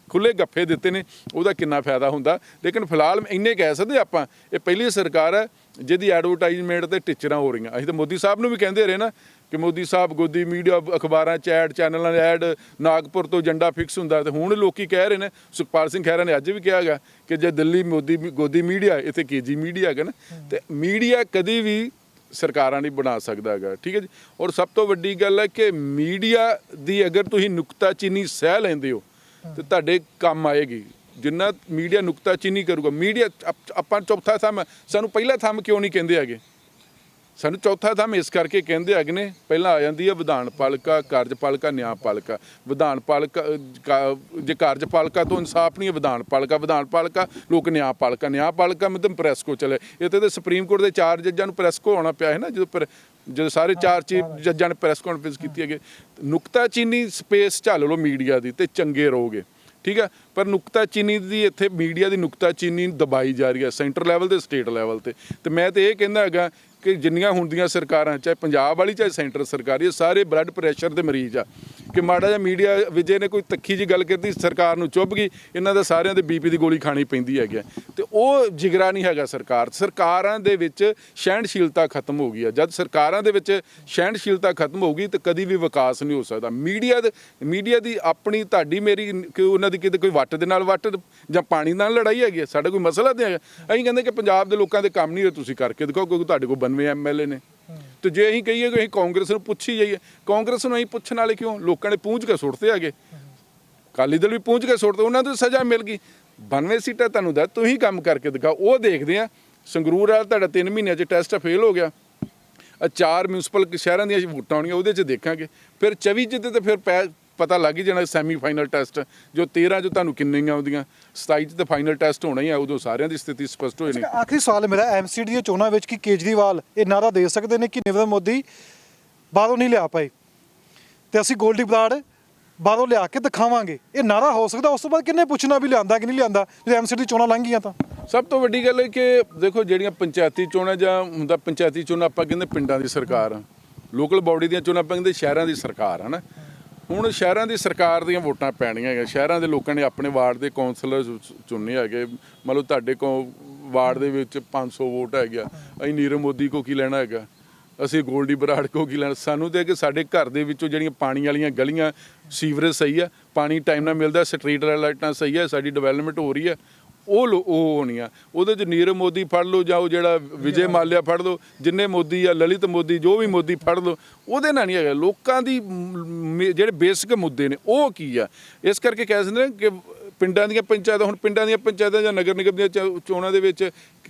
ਖੁੱਲੇ ਗੱਫੇ ਦਿੱਤੇ ਨੇ, ਉਹਦਾ ਕਿੰਨਾ ਫਾਇਦਾ ਹੁੰਦਾ। ਲੇਕਿਨ ਫਿਲਹਾਲ ਇੰਨੇ ਕਹਿ ਸਕਦੇ ਆਪਾਂ, ਇਹ ਪਹਿਲੀ ਸਰਕਾਰ ਹੈ ਜਿਹਦੀ ਐਡਵਰਟਾਈਜ਼ਮੈਂਟ ਤੇ ਟੀਚਰਾਂ ਹੋ ਰਹੀਆਂ। ਅਸੀਂ ਤਾਂ ਮੋਦੀ ਸਾਹਿਬ ਨੂੰ ਵੀ ਕਹਿੰਦੇ ਰਹੇ ਨਾ ਕਿ ਮੋਦੀ ਸਾਹਿਬ ਗੋਦੀ ਮੀਡੀਆ ਅਖਬਾਰਾਂ 'ਚ ਐਡ, ਚੈਨਲਾਂ 'ਚ ਐਡ, ਨਾਗਪੁਰ ਤੋਂ ਏਜੰਡਾ ਫਿਕਸ ਹੁੰਦਾ। ਤੇ ਹੁਣ ਲੋਕੀ ਕਹਿ ਰਹੇ ਨੇ, ਸੁਖਪਾਲ ਸਿੰਘ ਖਹਿਰਾ ਨੇ ਅੱਜ ਵੀ ਕਿਹਾ ਹੈਗਾ ਕਿ ਜੇ ਦਿੱਲੀ ਗੋਦੀ ਮੀਡੀਆ, ਇੱਥੇ KG ਮੀਡੀਆ ਹੈਗਾ ਨਾ। ਤੇ ਮੀਡੀਆ ਕਦੀ ਵੀ ਸਰਕਾਰਾਂ ਨਹੀਂ ਬਣਾ ਸਕਦਾ ਹੈਗਾ, ਠੀਕ ਹੈ ਜੀ। ਔਰ ਸਭ ਤੋਂ ਵੱਡੀ ਗੱਲ ਹੈ ਕਿ ਮੀਡੀਆ ਦੀ ਅਗਰ ਤੁਸੀਂ ਨੁਕਤਾਚੀਨੀ ਸਹਿ ਲੈਂਦੇ ਹੋ ਤੇ ਤੁਹਾਡੇ ਕੰਮ ਆਏਗੀ। ਜਿੰਨਾ ਮੀਡੀਆ ਨੁਕਤਾਚੀਨੀ ਕਰੂਗਾ, ਮੀਡੀਆ ਆਪਾਂ ਚੌਥਾ ਥੰਮ, ਸਾਨੂੰ ਪਹਿਲਾ ਥੰਮ ਕਿਉਂ ਨਹੀਂ ਕਹਿੰਦੇ ਹੈਗੇ? ਸਾਨੂੰ ਚੌਥਾ ਥੰਮ ਇਸ ਕਰਕੇ ਕਹਿੰਦੇ ਹੈਗੇ ਨੇ, ਪਹਿਲਾਂ ਆ ਜਾਂਦੀ ਹੈ ਵਿਧਾਨ ਪਾਲਿਕਾ, ਕਾਰਜਪਾਲਿਕਾ, ਨਿਆਂਪਾਲਿਕਾ। ਵਿਧਾਨ ਪਾਲਿਕਾ ਜੇ ਕਾਰਜਪਾਲਿਕਾ ਤੋਂ ਇਨਸਾਫ ਨਹੀਂ ਹੈ, ਵਿਧਾਨ ਪਾਲਿਕਾ ਲੋਕ ਨਿਆਂਪਾਲਿਕਾ ਮਤਲਬ ਪ੍ਰੈਸਕੋ ਚਲੇ। ਇੱਥੇ ਤਾਂ ਸੁਪਰੀਮ ਕੋਰਟ ਦੇ 4 ਜੱਜਾਂ ਨੂੰ ਪ੍ਰੈਸਕੋ ਆਉਣਾ ਪਿਆ ਹੈ ਨਾ, ਜਦੋਂ ਸਾਰੇ 4 ਚੀਫ ਜੱਜਾਂ ਨੇ ਪ੍ਰੈਸ ਕਾਨਫਰੰਸ ਕੀਤੀ ਹੈਗੀ। ਨੁਕਤਾਚੀਨੀ ਸਪੇਸ ਝੱਲ ਲਓ ਮੀਡੀਆ ਦੀ ਤੇ ਚੰਗੇ ਰਹੋਗੇ, ਠੀਕ ਹੈ। ਪਰ ਨੁਕਤਾਚੀਨੀ ਦੀ ਇੱਥੇ ਮੀਡੀਆ ਦੀ ਨੁਕਤਾਚੀਨੀ ਦਬਾਈ ਜਾ ਰਹੀ ਹੈ ਸੈਂਟਰ ਲੈਵਲ ਤੇ ਸਟੇਟ ਲੈਵਲ ਤੇ ਮੈਂ ਤੇ ਇਹ ਕਹਿੰਦਾ ਹੈਗਾ ਕਿ ਜਿੰਨੀਆਂ ਹੁੰਦੀਆਂ ਸਰਕਾਰਾਂ, ਚਾਹੇ ਪੰਜਾਬ ਵਾਲੀ ਚਾਹੇ ਸੈਂਟਰ ਸਰਕਾਰੀ, ਇਹ ਸਾਰੇ ਬਲੱਡ ਪ੍ਰੈਸ਼ਰ ਦੇ ਮਰੀਜ਼ ਆ। ਕਿ ਮਾੜਾ ਜਿਹਾ ਮੀਡੀਆ ਵਿਜੇ ਨੇ ਕੋਈ ਤੱਖੀ ਜੀ ਗੱਲ ਕਰਦੀ, ਸਰਕਾਰ ਨੂੰ ਚੁੱਭ ਗਈ, ਇਹਨਾਂ ਦਾ ਸਾਰਿਆਂ ਦੇ BP ਦੀ ਗੋਲੀ ਖਾਣੀ ਪੈਂਦੀ ਹੈਗੀ। ਤੇ ਉਹ ਜਿਗਰਾ ਨਹੀਂ ਹੈਗਾ ਸਰਕਾਰਾਂ ਦੇ ਵਿੱਚ ਸਹਿਣਸ਼ੀਲਤਾ ਖਤਮ ਹੋ ਗਈ ਆ। ਜਦ ਸਰਕਾਰਾਂ ਦੇ ਵਿੱਚ ਸਹਿਣਸ਼ੀਲਤਾ ਖਤਮ ਹੋ ਗਈ ਤਾਂ ਕਦੀ ਵੀ ਵਿਕਾਸ ਨਹੀਂ ਹੋ ਸਕਦਾ। ਮੀਡੀਆ ਦੀ ਆਪਣੀ ਤੁਹਾਡੀ ਮੇਰੀ ਕਿ ਉਹਨਾਂ ਦੀ ਕਿਤੇ ਕੋਈ ਵੱਟ ਦੇ ਨਾਲ ਵੱਟ ਜਾਂ ਪਾਣੀ ਨਾਲ ਲੜਾਈ ਹੈਗੀ। ਸਾਡਾ ਕੋਈ ਮਸਲਾ ਨਹੀਂ ਹੈਗਾ। ਅਸੀਂ ਕਹਿੰਦੇ ਕਿ ਪੰਜਾਬ ਦੇ ਲੋਕਾਂ ਦੇ ਕੰਮ ਨਹੀਂ ਤੁਸੀਂ ਕਰਕੇ ਦਿਖਾਓ, ਕਿਉਂਕਿ ਤੁਹਾਡੇ ਕੋਲ 92 MLA ਨੇ। ਤੇ ਜੇ ਅਸੀਂ ਕਹੀਏ ਕਿ ਅਸੀਂ ਕਾਂਗਰਸ ਨੂੰ ਪੁੱਛੀ ਜਾਈਏ, ਕਾਂਗਰਸ ਨੂੰ ਅਸੀਂ ਪੁੱਛਣ ਵਾਲੇ ਕਿਉਂ? ਲੋਕਾਂ ਨੇ ਪੂੰਝ ਕੇ ਸੁੱਟਦੇ ਹੈਗੇ, ਅਕਾਲੀ ਦਲ ਵੀ ਪੂੰਝ ਕੇ ਸੁੱਟਦੇ, ਉਹਨਾਂ ਨੂੰ ਸਜ਼ਾ ਮਿਲ ਗਈ। 92 ਸੀਟਾਂ ਤੁਹਾਨੂੰ ਦਾ ਤੁਸੀਂ ਕੰਮ ਕਰਕੇ ਦਿਖਾਓ, ਉਹ ਦੇਖਦੇ ਆ। ਸੰਗਰੂਰ ਵਾਲਾ ਤੁਹਾਡਾ 3 ਮਹੀਨਿਆਂ 'ਚ ਟੈਸਟ ਫੇਲ ਹੋ ਗਿਆ। 4 ਮਿਊਨਿਸਪਲ ਸ਼ਹਿਰਾਂ ਦੀਆਂ ਵੋਟਾਂ ਆਉਣੀਆਂ, ਉਹਦੇ 'ਚ ਦੇਖਾਂਗੇ। ਫਿਰ 24 'ਚ ਤੇ ਫਿਰ ਪਤਾ ਲੱਗ ਹੀ ਜਾਣਾ ਸੈਮੀਫਾਈਨਲ ਟੈਸਟ ਜੋ 13 'ਚ ਤੁਹਾਨੂੰ ਕਿੰਨੀਆਂ ਆਉਂਦੀਆਂ, 27 'ਚ ਤਾਂ ਫਾਈਨਲ ਟੈਸਟ ਹੋਣਾ ਹੀ ਆ। ਉਦੋਂ ਸਾਰਿਆਂ ਦੀ ਸਥਿਤੀ ਸਪਸ਼ਟ ਹੋ ਜਾਣੀ। ਆਖਰੀ ਸਵਾਲ ਮੇਰਾ, MCD ਦੀਆਂ ਚੋਣਾਂ ਵਿੱਚ ਕੀ ਕੇਜਰੀਵਾਲ ਇਹ ਨਾਰਾ ਦੇ ਸਕਦੇ ਨੇ ਕਿ ਨਰਿੰਦਰ ਮੋਦੀ ਬਾਹਰੋਂ ਨਹੀਂ ਲਿਆ ਪਾਏ ਤੇ ਅਸੀਂ ਗੋਲਡੀ ਬਰਾੜ ਬਾਹਰੋਂ ਲਿਆ ਕੇ ਦਿਖਾਵਾਂਗੇ? ਇਹ ਨਾਰਾ ਹੋ ਸਕਦਾ? ਉਸ ਤੋਂ ਬਾਅਦ ਕਿੰਨੇ ਪੁੱਛਣਾ ਵੀ ਲਿਆਂਦਾ ਕਿ ਨਹੀਂ ਲਿਆਂਦਾ ਜੇ MCD ਚੋਣਾਂ ਲੰਘ ਗਈਆਂ ਤਾਂ? ਸਭ ਤੋਂ ਵੱਡੀ ਗੱਲ ਹੈ ਕਿ ਦੇਖੋ, ਜਿਹੜੀਆਂ ਪੰਚਾਇਤੀ ਚੋਣਾਂ ਜਾਂ ਹੁੰਦਾ ਪੰਚਾਇਤੀ ਚੋਣਾਂ ਆਪਾਂ ਕਹਿੰਦੇ ਪਿੰਡਾਂ ਦੀ ਸਰਕਾਰ ਆ, ਲੋਕਲ ਬਾਡੀ ਦੀਆਂ ਚੋਣਾਂ ਆਪਾਂ ਕਹਿੰਦੇ ਸ਼ਹਿਰਾਂ ਦੀ ਸਰਕਾਰ ਹੈ ਨਾ। ਹੁਣ ਸ਼ਹਿਰਾਂ ਦੀ ਸਰਕਾਰ ਦੀਆਂ ਵੋਟਾਂ ਪੈਣੀਆਂ ਹੈਗੀਆਂ। ਸ਼ਹਿਰਾਂ ਦੇ ਲੋਕਾਂ ਨੇ ਆਪਣੇ ਵਾਰਡ ਦੇ ਕੌਂਸਲਰ ਚੁਣਨੇ ਹੈਗੇ। ਮੰਨ ਲਓ ਤੁਹਾਡੇ ਕੋਲ ਵਾਰਡ ਦੇ ਵਿੱਚ 500 ਵੋਟ ਹੈਗਾ, ਅਸੀਂ ਨੀਰਵ ਮੋਦੀ ਕੋ ਕੀ ਲੈਣਾ ਹੈਗਾ, ਅਸੀਂ ਗੋਲਡੀ ਬਰਾੜ ਕੋ ਕੀ ਲੈਣਾ? ਸਾਨੂੰ ਤਾਂ ਕਿ ਸਾਡੇ ਘਰ ਦੇ ਵਿੱਚੋਂ ਜਿਹੜੀਆਂ ਪਾਣੀ ਵਾਲੀਆਂ ਗਲੀਆਂ, ਸੀਵਰੇਜ ਸਹੀ ਆ, ਪਾਣੀ ਟਾਈਮ ਨਾਲ ਮਿਲਦਾ, ਸਟਰੀਟ ਲਾਈਟਾਂ ਸਹੀ ਆ, ਸਾਡੀ ਡਿਵੈਲਪਮੈਂਟ ਹੋ ਰਹੀ ਹੈ, ਉਹ ਹੋਣੀਆਂ। ਉਹਦੇ 'ਚ ਨੀਰਵ ਮੋਦੀ ਫੜ ਲਓ ਜਾਂ ਉਹ ਜਿਹੜਾ ਵਿਜੇ ਮਾਲਿਆ ਫੜ ਲਓ, ਜਿੰਨੇ ਮੋਦੀ ਆ, ਲਲਿਤ ਮੋਦੀ, ਜੋ ਵੀ ਮੋਦੀ ਫੜ ਲਓ, ਉਹਦੇ ਨਾਲ ਨਹੀਂ ਹੈਗਾ। ਲੋਕਾਂ ਦੀ ਜਿਹੜੇ ਬੇਸਿਕ ਮੁੱਦੇ ਨੇ ਉਹ ਕੀ ਆ? ਇਸ ਕਰਕੇ ਕਹਿ ਸਕਦੇ ਨੇ ਕਿ ਪਿੰਡਾਂ ਦੀਆਂ ਪੰਚਾਇਤਾਂ, ਹੁਣ ਪਿੰਡਾਂ ਦੀਆਂ ਪੰਚਾਇਤਾਂ ਜਾਂ ਨਗਰ ਨਿਗਮ ਦੀਆਂ ਚੋਣਾਂ ਦੇ ਵਿੱਚ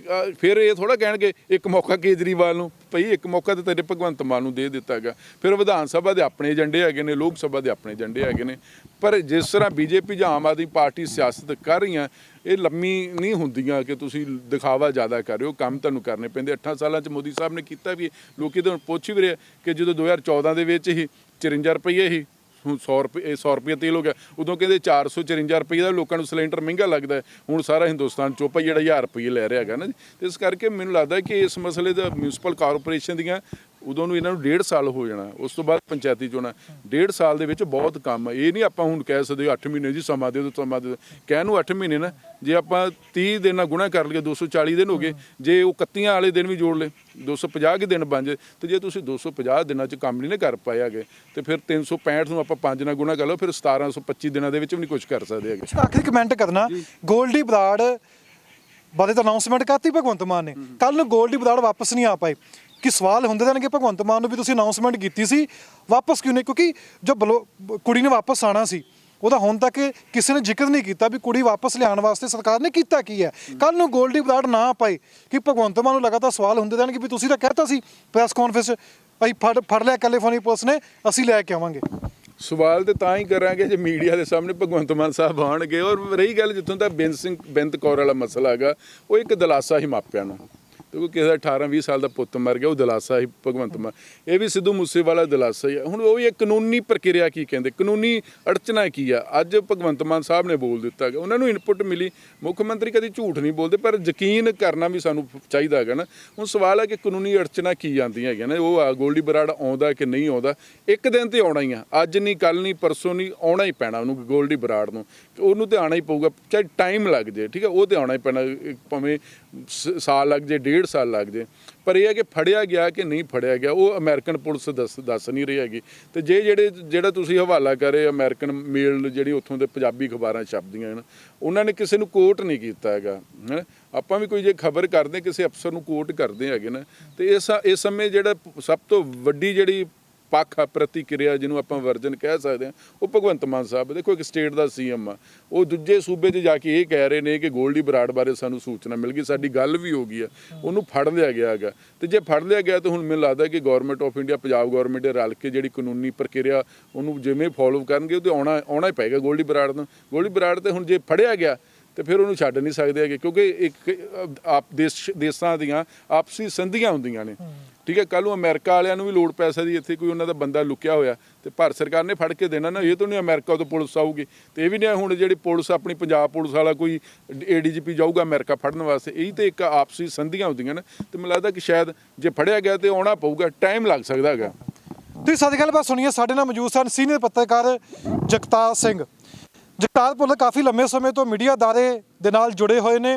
ਫਿਰ ਇਹ ਥੋੜ੍ਹਾ ਕਹਿਣਗੇ ਇੱਕ ਮੌਕਾ ਕੇਜਰੀਵਾਲ ਨੂੰ, ਭਈ ਇੱਕ ਮੌਕਾ ਤਾਂ ਤੇਰੇ ਭਗਵੰਤ ਮਾਨ ਨੂੰ ਦੇ ਦਿੱਤਾ ਹੈਗਾ। ਫਿਰ ਵਿਧਾਨ ਸਭਾ ਦੇ ਆਪਣੇ ਏਜੰਡੇ ਹੈਗੇ ਨੇ, ਲੋਕ ਸਭਾ ਦੇ ਆਪਣੇ ਏਜੰਡੇ ਹੈਗੇ ਨੇ। ਪਰ ਜਿਸ ਤਰ੍ਹਾਂ BJP ਜਾਂ ਆਮ ਆਦਮੀ ਪਾਰਟੀ ਸਿਆਸਤ ਕਰ ਰਹੀਆਂ, ਇਹ ਲੰਮੀ ਨਹੀਂ ਹੁੰਦੀਆਂ ਕਿ ਤੁਸੀਂ ਦਿਖਾਵਾ ਜ਼ਿਆਦਾ ਕਰ ਰਹੇ ਹੋ। ਕੰਮ ਤੁਹਾਨੂੰ ਕਰਨੇ ਪੈਂਦੇ। 8 ਸਾਲਾਂ 'ਚ ਮੋਦੀ ਸਾਹਿਬ ਨੇ ਕੀਤਾ ਵੀ। ਲੋਕੀ ਤਾਂ ਹੁਣ ਪੁੱਛ ਵੀ ਰਹੇ ਕਿ ਜਦੋਂ 2014 ਦੇ ਵਿੱਚ ਹੀ 54 ਰੁਪਏ ਹੀ, ਹੁਣ 100 ਰੁਪਏ ਤੇਲ ਹੋ ਗਿਆ। ਉਦੋਂ ਕਹਿੰਦੇ 454 ਰੁਪਏ ਦਾ ਲੋਕਾਂ ਨੂੰ ਸਿਲੰਡਰ ਮਹਿੰਗਾ ਲੱਗਦਾ ਹੈ। ਹੁਣ ਸਾਰਾ ਹਿੰਦੁਸਤਾਨ ਚੋਪਾ ਜਿਹੜਾ 1000 ਰੁਪਏ ਲੈ ਰਿਹਾ ਹੈਗਾ ਨਾ। ਤੇ ਇਸ ਕਰਕੇ ਮੈਨੂੰ ਲੱਗਦਾ ਕਿ ਇਸ ਮਸਲੇ ਦਾ ਮਿਊਨਿਸਪਲ ਕਾਰਪੋਰੇਸ਼ਨ ਦੀਆਂ ਉਦੋਂ ਨੂੰ ਇਹਨਾਂ ਨੂੰ 1.5 ਸਾਲ ਹੋ ਜਾਣਾ। ਉਸ ਤੋਂ ਬਾਅਦ ਪੰਚਾਇਤੀ ਚੋਣਾਂ, 1.5 ਸਾਲ ਦੇ ਵਿੱਚ ਬਹੁਤ ਕੰਮ ਹੈ। ਇਹ ਨਹੀਂ ਆਪਾਂ ਹੁਣ ਕਹਿ ਸਕਦੇ 8 ਮਹੀਨੇ ਜੀ ਸਮਾਂ ਦੇ ਦਿਓ, ਸਮਾਂ ਦੇ ਦਿਓ। ਕਹਿਣ ਨੂੰ 8 ਮਹੀਨੇ ਨਾ, ਜੇ ਆਪਾਂ 30 ਦਿਨ ਨਾਲ ਗੁਣਾ ਕਰ ਲਈਏ 240 ਦਿਨ ਹੋ ਗਏ। ਜੇ ਉਹ 31 ਵਾਲੇ ਦਿਨ ਵੀ ਜੋੜ ਲਏ 250 ਕੁ ਦਿਨ ਬਣ ਜਾਏ। ਤੇ ਜੇ ਤੁਸੀਂ 250 ਦਿਨਾਂ 'ਚ ਕੰਮ ਨਹੀਂ ਨਾ ਕਰ ਪਾਏ ਹੈਗੇ ਤੇ ਫਿਰ 365 ਨੂੰ ਆਪਾਂ 5 ਨਾਲ ਗੁਣਾ ਕਰ ਲਓ, ਫਿਰ 1725 ਦਿਨਾਂ ਦੇ ਵਿੱਚ ਵੀ ਨਹੀਂ ਕੁਝ ਕਰ ਸਕਦੇ ਹੈਗੇ। ਆਖਰੀ ਕਮੈਂਟ ਕਰਨਾ, ਗੋਲਡੀ ਬਰਾੜ ਬਾਰੇ ਤਾਂ ਅਨਾਉਂਸਮੈਂਟ ਕਰਤੀ ਭਗਵੰਤ ਮਾਨ ਨੇ, ਕੱਲ ਨੂੰ ਗੋਲਡੀ ਬਰਾੜ ਵਾਪਸ ਨਹੀਂ ਆ ਪਾਏ ਕਿ ਸਵਾਲ ਹੁੰਦੇ ਰਹਿਣਗੇ ਭਗਵੰਤ ਮਾਨ ਨੂੰ ਵੀ ਤੁਸੀਂ ਅਨਾਉਂਸਮੈਂਟ ਕੀਤੀ ਸੀ, ਵਾਪਸ ਕਿਉਂ ਨਹੀਂ? ਕਿਉਂਕਿ ਜੋ ਕੁੜੀ ਨੇ ਵਾਪਸ ਆਉਣਾ ਸੀ ਉਹਦਾ ਹੁਣ ਤੱਕ ਕਿਸੇ ਨੇ ਜ਼ਿਕਰ ਨਹੀਂ ਕੀਤਾ ਵੀ ਕੁੜੀ ਵਾਪਸ ਲਿਆਉਣ ਵਾਸਤੇ ਸਰਕਾਰ ਨੇ ਕੀਤਾ ਕੀ ਹੈ। ਕੱਲ ਨੂੰ ਗੋਲਡੀ ਬਰਾੜ ਨਾ ਆ ਪਾਏ ਕਿ ਭਗਵੰਤ ਮਾਨ ਨੂੰ ਲਗਾਤਾਰ ਸਵਾਲ ਹੁੰਦੇ ਰਹਿਣਗੇ ਵੀ ਤੁਸੀਂ ਤਾਂ ਕਹਿਤਾ ਸੀ ਪ੍ਰੈਸ ਕਾਨਫਰੰਸ ਭਾਈ ਫੜ ਲਿਆ ਕੈਲੀਫੋਰਨੀਆ ਪੁਲਿਸ ਨੇ, ਅਸੀਂ ਲੈ ਕੇ ਆਵਾਂਗੇ। ਸਵਾਲ ਤੇ ਤਾਂ ਹੀ ਕਰਾਂਗੇ ਜੇ ਮੀਡੀਆ ਦੇ ਸਾਹਮਣੇ ਭਗਵੰਤ ਮਾਨ ਸਾਹਿਬ ਆਉਣਗੇ। ਔਰ ਰਹੀ ਗੱਲ ਜਿੱਥੋਂ ਤੱਕ ਬੇਅੰਤ ਕੌਰ ਵਾਲਾ ਮਸਲਾ ਹੈਗਾ, ਉਹ ਇੱਕ ਦਿਲਾਸਾ ਹੀ ਮਾਪਿਆਂ ਨੂੰ। ਦੇਖੋ ਕਿਸੇ ਦਾ 18-20 ਸਾਲ ਦਾ ਪੁੱਤ ਮਰ ਗਿਆ, ਉਹ ਦਿਲਾਸਾ ਹੀ ਭਗਵੰਤ ਮਾਨ। ਇਹ ਵੀ ਸਿੱਧੂ ਮੂਸੇਵਾਲਾ ਦਿਲਾਸਾ ਹੀ ਹੈ। ਹੁਣ ਉਹ ਵੀ ਇੱਕ ਕਾਨੂੰਨੀ ਪ੍ਰਕਿਰਿਆ ਕੀ ਕਹਿੰਦੇ, ਕਾਨੂੰਨੀ ਅੜਚਨਾ ਕੀ ਆ, ਅੱਜ ਭਗਵੰਤ ਮਾਨ ਸਾਹਿਬ ਨੇ ਬੋਲ ਦਿੱਤਾ ਹੈਗਾ। ਉਹਨਾਂ ਨੂੰ ਇਨਪੁਟ ਮਿਲੀ। ਮੁੱਖ ਮੰਤਰੀ ਕਦੀ ਝੂਠ ਨਹੀਂ ਬੋਲਦੇ, ਪਰ ਯਕੀਨ ਕਰਨਾ ਵੀ ਸਾਨੂੰ ਚਾਹੀਦਾ ਹੈਗਾ ਨਾ। ਹੁਣ ਸਵਾਲ ਹੈ ਕਿ ਕਾਨੂੰਨੀ ਅੜਚਨਾ ਕੀ ਆਉਂਦੀਆਂ ਹੈਗੀਆਂ ਨੇ। ਉਹ ਆ ਗੋਲਡੀ ਬਰਾੜ ਆਉਂਦਾ ਕਿ ਨਹੀਂ ਆਉਂਦਾ, ਇੱਕ ਦਿਨ ਤੇ ਆਉਣਾ ਹੀ ਆ। ਅੱਜ ਨਹੀਂ, ਕੱਲ ਨਹੀਂ, ਪਰਸੋਂ ਨਹੀਂ, ਆਉਣਾ ਹੀ ਪੈਣਾ ਉਹਨੂੰ। ਗੋਲਡੀ ਬਰਾੜ ਨੂੰ ਉਹਨੂੰ ਤੇ ਆਉਣਾ ਹੀ ਪਊਗਾ, ਚਾਹੇ ਟਾਈਮ ਲੱਗ ਜੇ, ਠੀਕ ਹੈ, ਉਹ ਤੇ ਆਉਣਾ ਹੀ ਪੈਣਾ। ਭਾਵੇਂ ਸਾਲ ਲੱਗ ਜੇ, 1.5 ਸਾਲ ਲੱਗ ਜੇ। ਪਰ ਇਹ ਹੈ ਕਿ ਫੜਿਆ ਗਿਆ ਕਿ ਨਹੀਂ ਫੜਿਆ ਗਿਆ, ਉਹ ਅਮਰੀਕਨ ਪੁਲਿਸ ਦੱਸ ਨਹੀਂ ਰਹੀ ਹੈਗੀ। ਤੇ ਜਿਹੜਾ ਤੁਸੀਂ ਹਵਾਲਾ ਕਰੇ ਅਮਰੀਕਨ ਮੇਲ, ਜਿਹੜੀ ਉੱਥੋਂ ਦੇ ਪੰਜਾਬੀ ਅਖਬਾਰਾਂ ਛਪਦੀਆਂ ਹਨ, ਉਹਨਾਂ ਨੇ ਕਿਸੇ ਨੂੰ ਕੋਟ ਨਹੀਂ ਕੀਤਾ ਹੈਗਾ। ਆਪਾਂ ਵੀ ਕੋਈ ਜੇ ਖਬਰ ਕਰਦੇ ਕਿਸੇ ਅਫਸਰ ਨੂੰ ਕੋਟ ਕਰਦੇ ਹੈਗੇ ਨਾ। ਤੇ ਇਸ ਸਮੇਂ ਜਿਹੜਾ ਸਭ ਤੋਂ ਵੱਡੀ ਜਿਹੜੀ ਪੱਖ ਆ, ਪ੍ਰਤੀਕਿਰਿਆ ਜਿਹਨੂੰ ਆਪਾਂ ਵਰਜਨ ਕਹਿ ਸਕਦੇ ਹਾਂ, ਉਹ ਭਗਵੰਤ ਮਾਨ ਸਾਹਿਬ ਦੇਖੋ ਇੱਕ ਸਟੇਟ ਦਾ ਸੀਐਮ ਆ, ਉਹ ਦੂਜੇ ਸੂਬੇ 'ਚ ਜਾ ਕੇ ਇਹ ਕਹਿ ਰਹੇ ਨੇ ਕਿ ਗੋਲਡੀ ਬਰਾੜ ਬਾਰੇ ਸਾਨੂੰ ਸੂਚਨਾ ਮਿਲ ਗਈ, ਸਾਡੀ ਗੱਲ ਵੀ ਹੋ ਗਈ ਆ, ਉਹਨੂੰ ਫੜ ਲਿਆ ਗਿਆ ਹੈਗਾ। ਤੇ ਜੇ ਫੜ ਲਿਆ ਗਿਆ ਤਾਂ ਹੁਣ ਮੈਨੂੰ ਲੱਗਦਾ ਕਿ government of India, Punjab government ਦੇ ਰਲ ਕੇ ਜਿਹੜੀ ਕਾਨੂੰਨੀ ਪ੍ਰਕਿਰਿਆ ਉਹਨੂੰ ਜਿਵੇਂ ਫੋਲੋ ਕਰਨਗੇ ਉਹਦੇ ਆਉਣਾ ਹੀ ਪਏਗਾ ਗੋਲਡੀ ਬਰਾੜ ਨੂੰ। ਗੋਲਡੀ ਬਰਾੜ ਤੇ ਹੁਣ ਜੇ ਫੜਿਆ ਗਿਆ ਤੇ ਫਿਰ ਉਹਨੂੰ ਛੱਡ ਨਹੀਂ ਸਕਦੇ ਹੈਗੇ, ਕਿਉਂਕਿ ਇੱਕ ਦੇਸ਼ਾਂ ਦੀਆਂ ਆਪਸੀ ਸੰਧੀਆਂ ਹੁੰਦੀਆਂ ਨੇ, ਠੀਕ ਹੈ। ਕੱਲ੍ਹ ਨੂੰ ਅਮਰੀਕਾ ਵਾਲਿਆਂ ਨੂੰ ਵੀ ਲੋੜ ਪੈ ਸਕਦੀ, ਇੱਥੇ ਕੋਈ ਉਹਨਾਂ ਦਾ ਬੰਦਾ ਲੁਕਿਆ ਹੋਇਆ ਤੇ ਭਾਰਤ ਸਰਕਾਰ ਨੇ ਫੜ ਕੇ ਦੇਣਾ ਨਾ, ਇਹ ਤਾਂ ਨਹੀਂ ਅਮਰੀਕਾ ਤੋਂ ਪੁਲਿਸ ਆਊਗੀ। ਤੇ ਇਹ ਵੀ ਨਹੀਂ ਹੁਣ ਜਿਹੜੀ ਪੁਲਿਸ ਆਪਣੀ ਪੰਜਾਬ ਪੁਲਿਸ ਵਾਲਾ ਕੋਈ ADGP ਜਾਊਗਾ ਅਮਰੀਕਾ ਫੜਨ ਵਾਸਤੇ, ਇਹ ਤਾਂ ਇੱਕ ਆਪਸੀ ਸੰਧੀਆਂ ਹੁੰਦੀਆਂ ਨੇ। ਤੇ ਮੈਨੂੰ ਲੱਗਦਾ ਕਿ ਸ਼ਾਇਦ ਜੇ ਫੜਿਆ ਗਿਆ ਤੇ ਆਉਣਾ ਪਊਗਾ, ਟਾਈਮ ਲੱਗ ਸਕਦਾ ਹੈਗਾ। ਤੁਸੀਂ ਸਾਡੀ ਗੱਲਬਾਤ ਸੁਣੀਏ, ਸਾਡੇ ਨਾਲ ਮੌਜੂਦ ਸਨ ਸੀਨੀਅਰ ਪੱਤਰਕਾਰ ਜਗਤਾਰ ਸਿੰਘ। ਜਗਤਾਰ ਭੁੱਲਰ ਕਾਫੀ ਲੰਮੇ ਸਮੇਂ ਤੋਂ ਮੀਡੀਆ ਅਦਾਰੇ ਦੇ ਨਾਲ ਜੁੜੇ ਹੋਏ ਨੇ,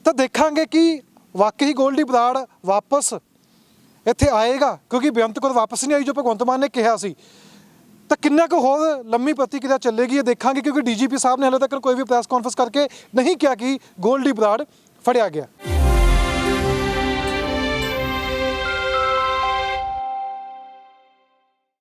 ਤਾਂ ਦੇਖਾਂਗੇ ਕਿ ਵਾਕਈ ਗੋਲਡੀ ਬਰਾੜ ਵਾਪਸ ਇੱਥੇ ਆਏਗਾ, ਕਿਉਂਕਿ ਬੇਅੰਤ ਕੌਰ ਵਾਪਸ ਨਹੀਂ ਆਈ ਜੋ ਭਗਵੰਤ ਮਾਨ ਨੇ ਕਿਹਾ ਸੀ। ਤਾਂ ਕਿੰਨਾ ਕੁ ਹੋਰ ਲੰਮੀ ਪ੍ਰਤੀਕਿਰਿਆ ਚੱਲੇਗੀ ਇਹ ਦੇਖਾਂਗੇ, ਕਿਉਂਕਿ DGP ਸਾਹਿਬ ਨੇ ਹਾਲੇ ਤੱਕ ਕੋਈ ਵੀ ਪ੍ਰੈਸ ਕਾਨਫਰੰਸ ਕਰਕੇ ਨਹੀਂ ਕਿਹਾ ਕਿ ਗੋਲਡੀ ਬਰਾੜ ਫੜਿਆ ਗਿਆ।